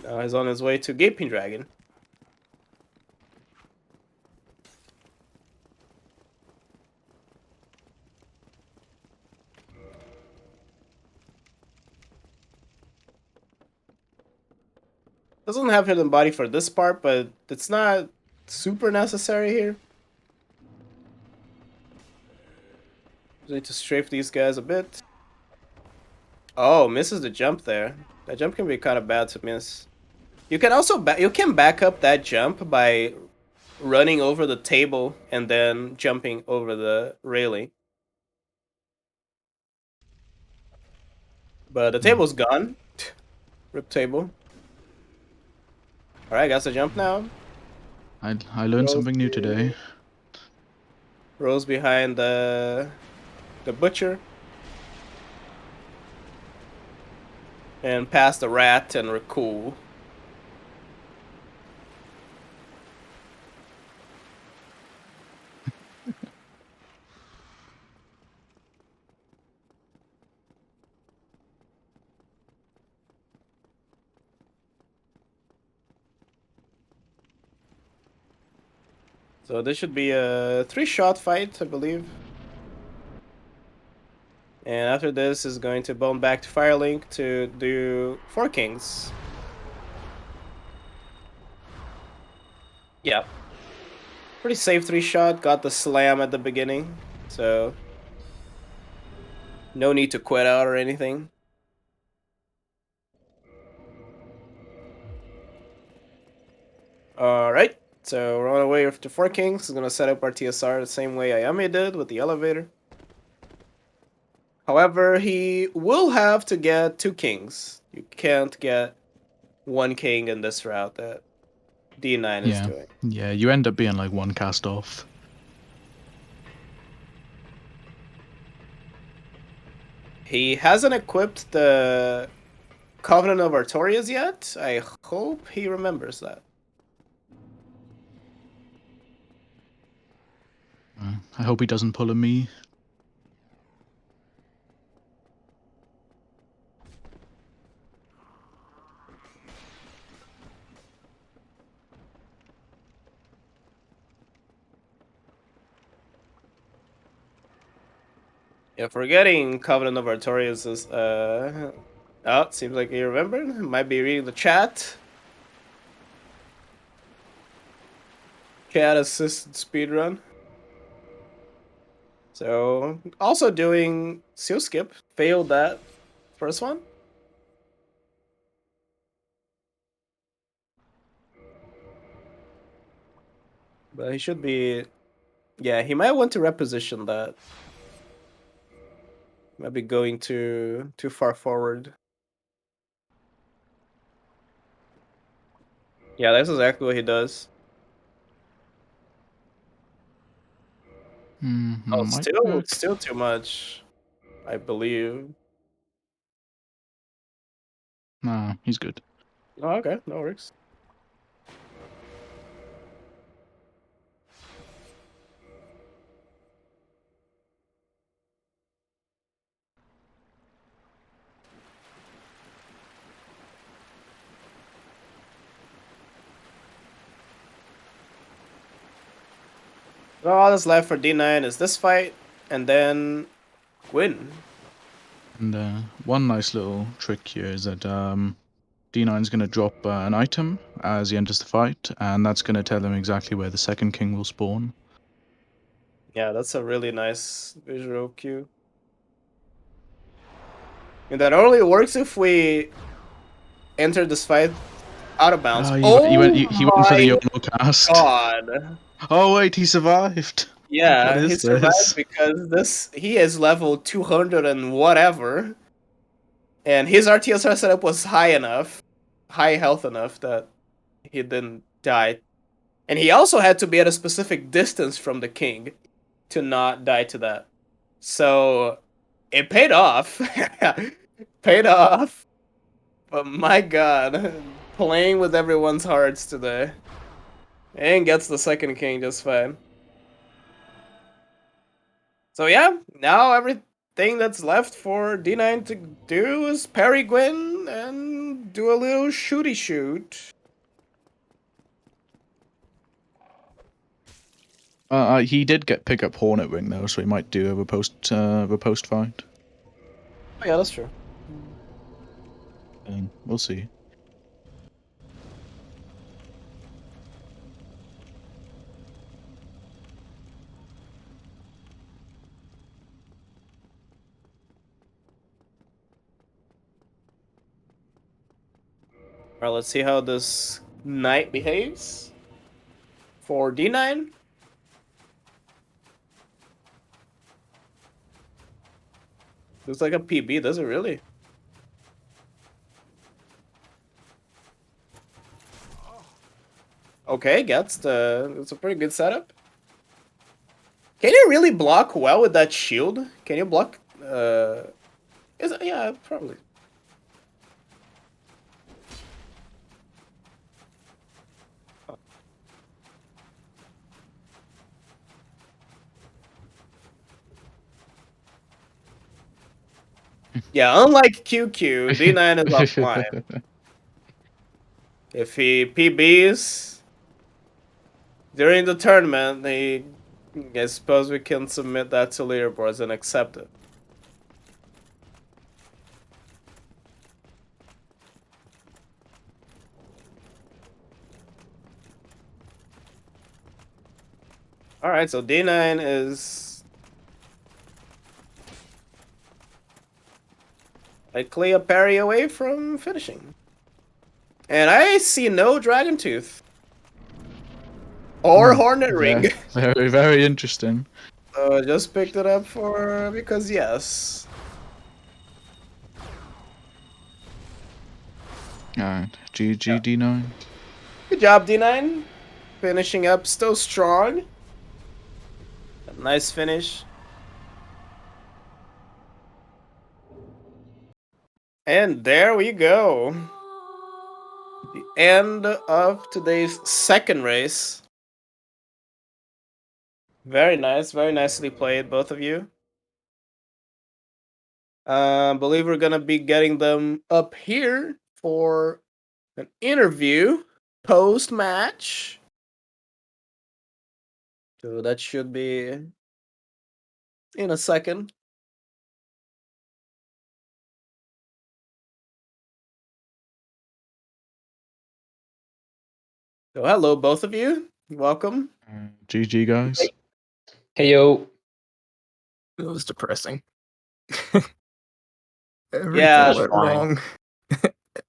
Now he's on his way to Gaping Dragon. Doesn't have hidden body for this part, but it's not super necessary here. Just need to strafe these guys a bit. Oh, misses the jump there. That jump can be kind of bad to miss. You can also you can back up that jump by running over the table and then jumping over the railing. But the table's gone. Rip table. All right, got the jump now. I learned something new today. Rolls behind the butcher. And past the rat, and we're cool. So this should be a 3-shot fight, I believe. And after this is going to bone back to Firelink to do 4 kings. Yeah. Pretty safe 3-shot, got the slam at the beginning. So no need to quit out or anything. Alright, so we're on our way to 4 kings. We're gonna set up our TSR the same way Ayame did with the elevator. However, he will have to get 2 kings. You can't get 1 king in this route that D9 is doing. Yeah, you end up being like one cast off. He hasn't equipped the Covenant of Artorias yet. I hope he remembers that. I hope he doesn't pull a me. Yeah, forgetting Covenant of Artorias is oh, seems like he remembered. Might be reading the chat. Chat assisted speedrun. So also doing seal skip. Failed that first one. But he should be, yeah, he might want to reposition that. Might be going too far forward. Yeah, that's exactly what he does. Oh, still too much, I believe. Nah, he's good. Oh, okay, that works. All that's left for D9 is this fight, and then win. And one nice little trick here is that D9 is going to drop an item as he enters the fight, and that's going to tell him exactly where the second king will spawn. Yeah, that's a really nice visual cue. And that only works if we enter this fight out of bounds. Oh, Oh he went for the my YOLO cast. god. Oh wait, he survived. What Yeah, he is survived this? because he is level 200 and whatever. And his RTSR setup was high health enough that he didn't die. And he also had to be at a specific distance from the king to not die to that. So it paid off. Paid off. But my god, playing with everyone's hearts today. And gets the second king just fine. So yeah, now everything that's left for D9 to do is parry Gwyn and do a little shooty shoot. He did pick up Hornet Wing though, so he might do a riposte fight. Oh yeah, that's true. And we'll see. Alright, let's see how this knight behaves. For D9. Looks like a PB, does it really? Okay, it's a pretty good setup. Can you really block well with that shield? Can you block yeah, probably. Yeah, unlike QQ, D9 is offline. If he PBs during the tournament, I suppose we can submit that to leaderboards and accept it. Alright, so D9 is likely a parry away from finishing. And I see no Dragon Tooth. Or Hornet Ring. Very, very interesting. So just picked it up because yes. Alright, GG D9. Good job, D9. Finishing up still strong. A nice finish. And there we go. The end of today's second race. Very nice, very nicely played, both of you. Believe we're gonna be getting them up here for an interview post match. So that should be in a second. So hello, both of you. Welcome. GG guys. Hey yo. It was depressing. Yeah, Everything That's went fine. wrong.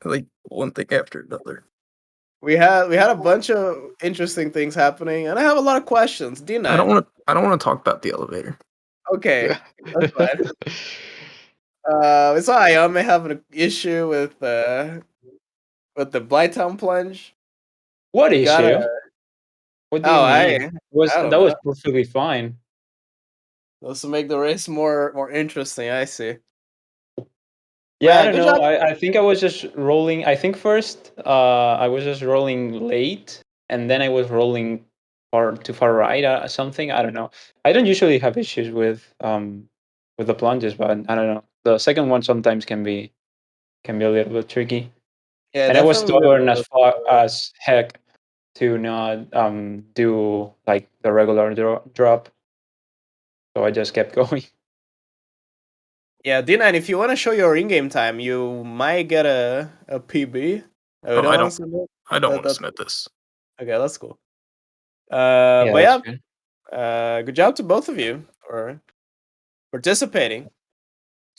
Like one thing after another. we had a bunch of interesting things happening, and I have a lot of questions. D9. I don't want to talk about the elevator. Okay, that's fine. We saw Ayame having an issue with the Blighttown plunge. What You gotta. issue? What do you Oh, mean? I don't That was know. perfectly fine. Let's make the race more interesting. I see. Yeah, I Yeah, don't good know. job. I think I was just rolling. I think first I was just rolling late, and then I was rolling far right something. I don't know. I don't usually have issues with the plunges, but I don't know. The second one sometimes can be a little bit tricky. Yeah, And I was definitely. stubborn as far as heck to not do like the regular drop. So I just kept going. Yeah, D9. If you want to show your in-game time, you might get a PB. Oh, you Oh, don't want to submit? I don't want to That's submit this. okay. That's cool. Yeah, But that's yeah, good. good job to both of you for participating.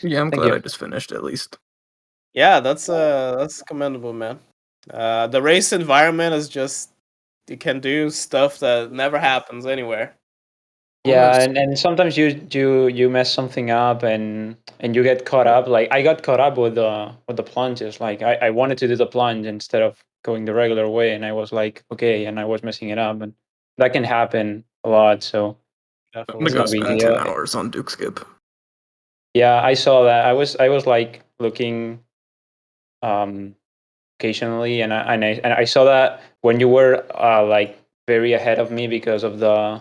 Yeah, I'm Thank glad you. I just finished at least. Yeah, that's commendable, man. The race environment is just you can do stuff that never happens anywhere. Yeah, Almost. and sometimes you mess something up and you get caught up. Like I got caught up with the plunges. Like I wanted to do the plunge instead of going the regular way, and I was like, okay, and I was messing it up, and that can happen a lot. So I'm Definitely. gonna it's go not a big spend deal. 10 hours on Duke Skip. Yeah, I saw that. I was like looking um occasionally, and I saw that when you were like very ahead of me because of the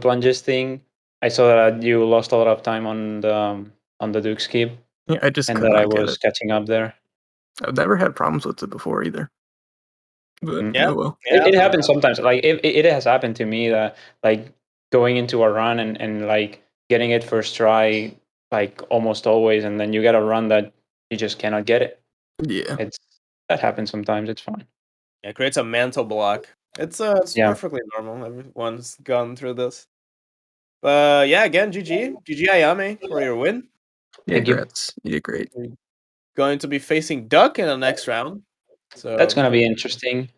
plunges thing. I saw that you lost a lot of time on the Duke skip, Yeah, I just and could that I not get was it. catching up there. I've never had problems with it before either. But Mm. Yeah, oh well. yeah, It happens. happens sometimes. Like it has happened to me that like going into a run and like getting it first try, like almost always, and then you get a run that you just cannot get it. Yeah. It's that happens sometimes. It's fine. Yeah, it creates a mental block. It's Yeah. perfectly normal. Everyone's gone through this. But yeah, again, GG Ayame for your win. Yeah, Thank you. congrats. You did great. We're going to be facing Duck in the next round. That's So gonna be interesting.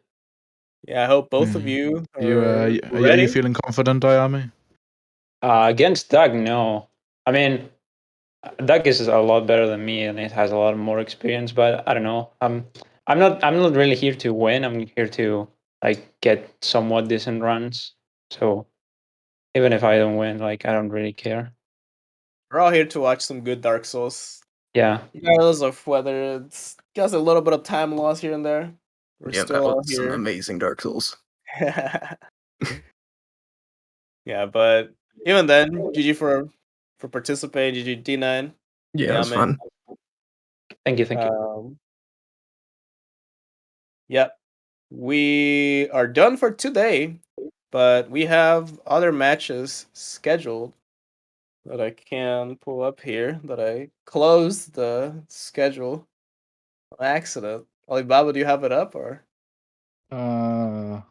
yeah, I hope both of Yeah. you You are are you ready. feeling confident, Ayame? Against Doug, no. I mean, Doug is a lot better than me, and it has a lot more experience. But I don't know. I'm not really here to win. I'm here to like get somewhat decent runs. So even if I don't win, like I don't really care. We're all here to watch some good Dark Souls. Yeah. Regardless of whether it's just a little bit of time loss here and there. We're Yeah, still that all was some here. amazing Dark Souls. Yeah, but even then, GG for participating, GG D9, Yeah, it was Ayame. fun. Thank you. Thank you. Yep. We are done for today, but we have other matches scheduled that I can pull up here that I closed the schedule on accident. Alibaba, do you have it up or Uh,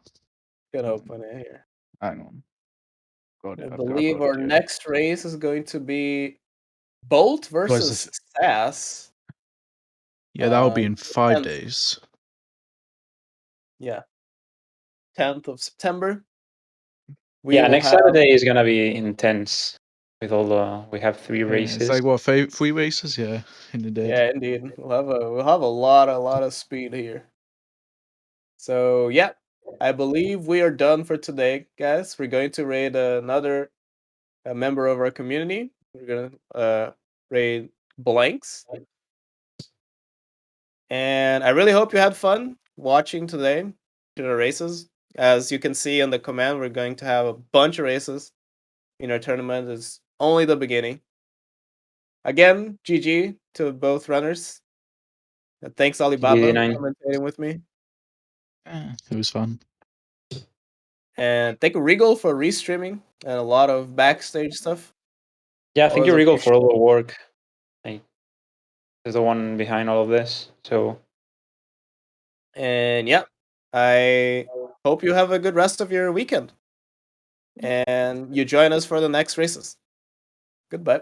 can open it here? hang on. Got I it. I've believe got our it here. next race is going to be Bolt Was versus this? SAS. Yeah, that will be in 5 10th, days. yeah, 10th of September. We Yeah. will Next have Saturday is gonna be intense with all the. We have 3 Yeah, it's races. like what 3 races? Yeah, in the day. yeah, indeed. We'll have a lot of speed here. So yeah, I believe we are done for today, guys. We're going to raid another member of our community. We're gonna raid Blanks, and I really hope you had fun watching today to the races. As you can see in the command, we're going to have a bunch of races in our tournament. It's only the beginning. Again, GG to both runners. And thanks Alibaba for GD9. commentating with me. Yeah, it was fun. And thank you Regal for restreaming and a lot of backstage stuff. Yeah. Thank Always you, Regal, for appreciate all it. the work. Like, is the one behind all of this. So And yeah, I hope you have a good rest of your weekend. And you join us for the next races. Goodbye.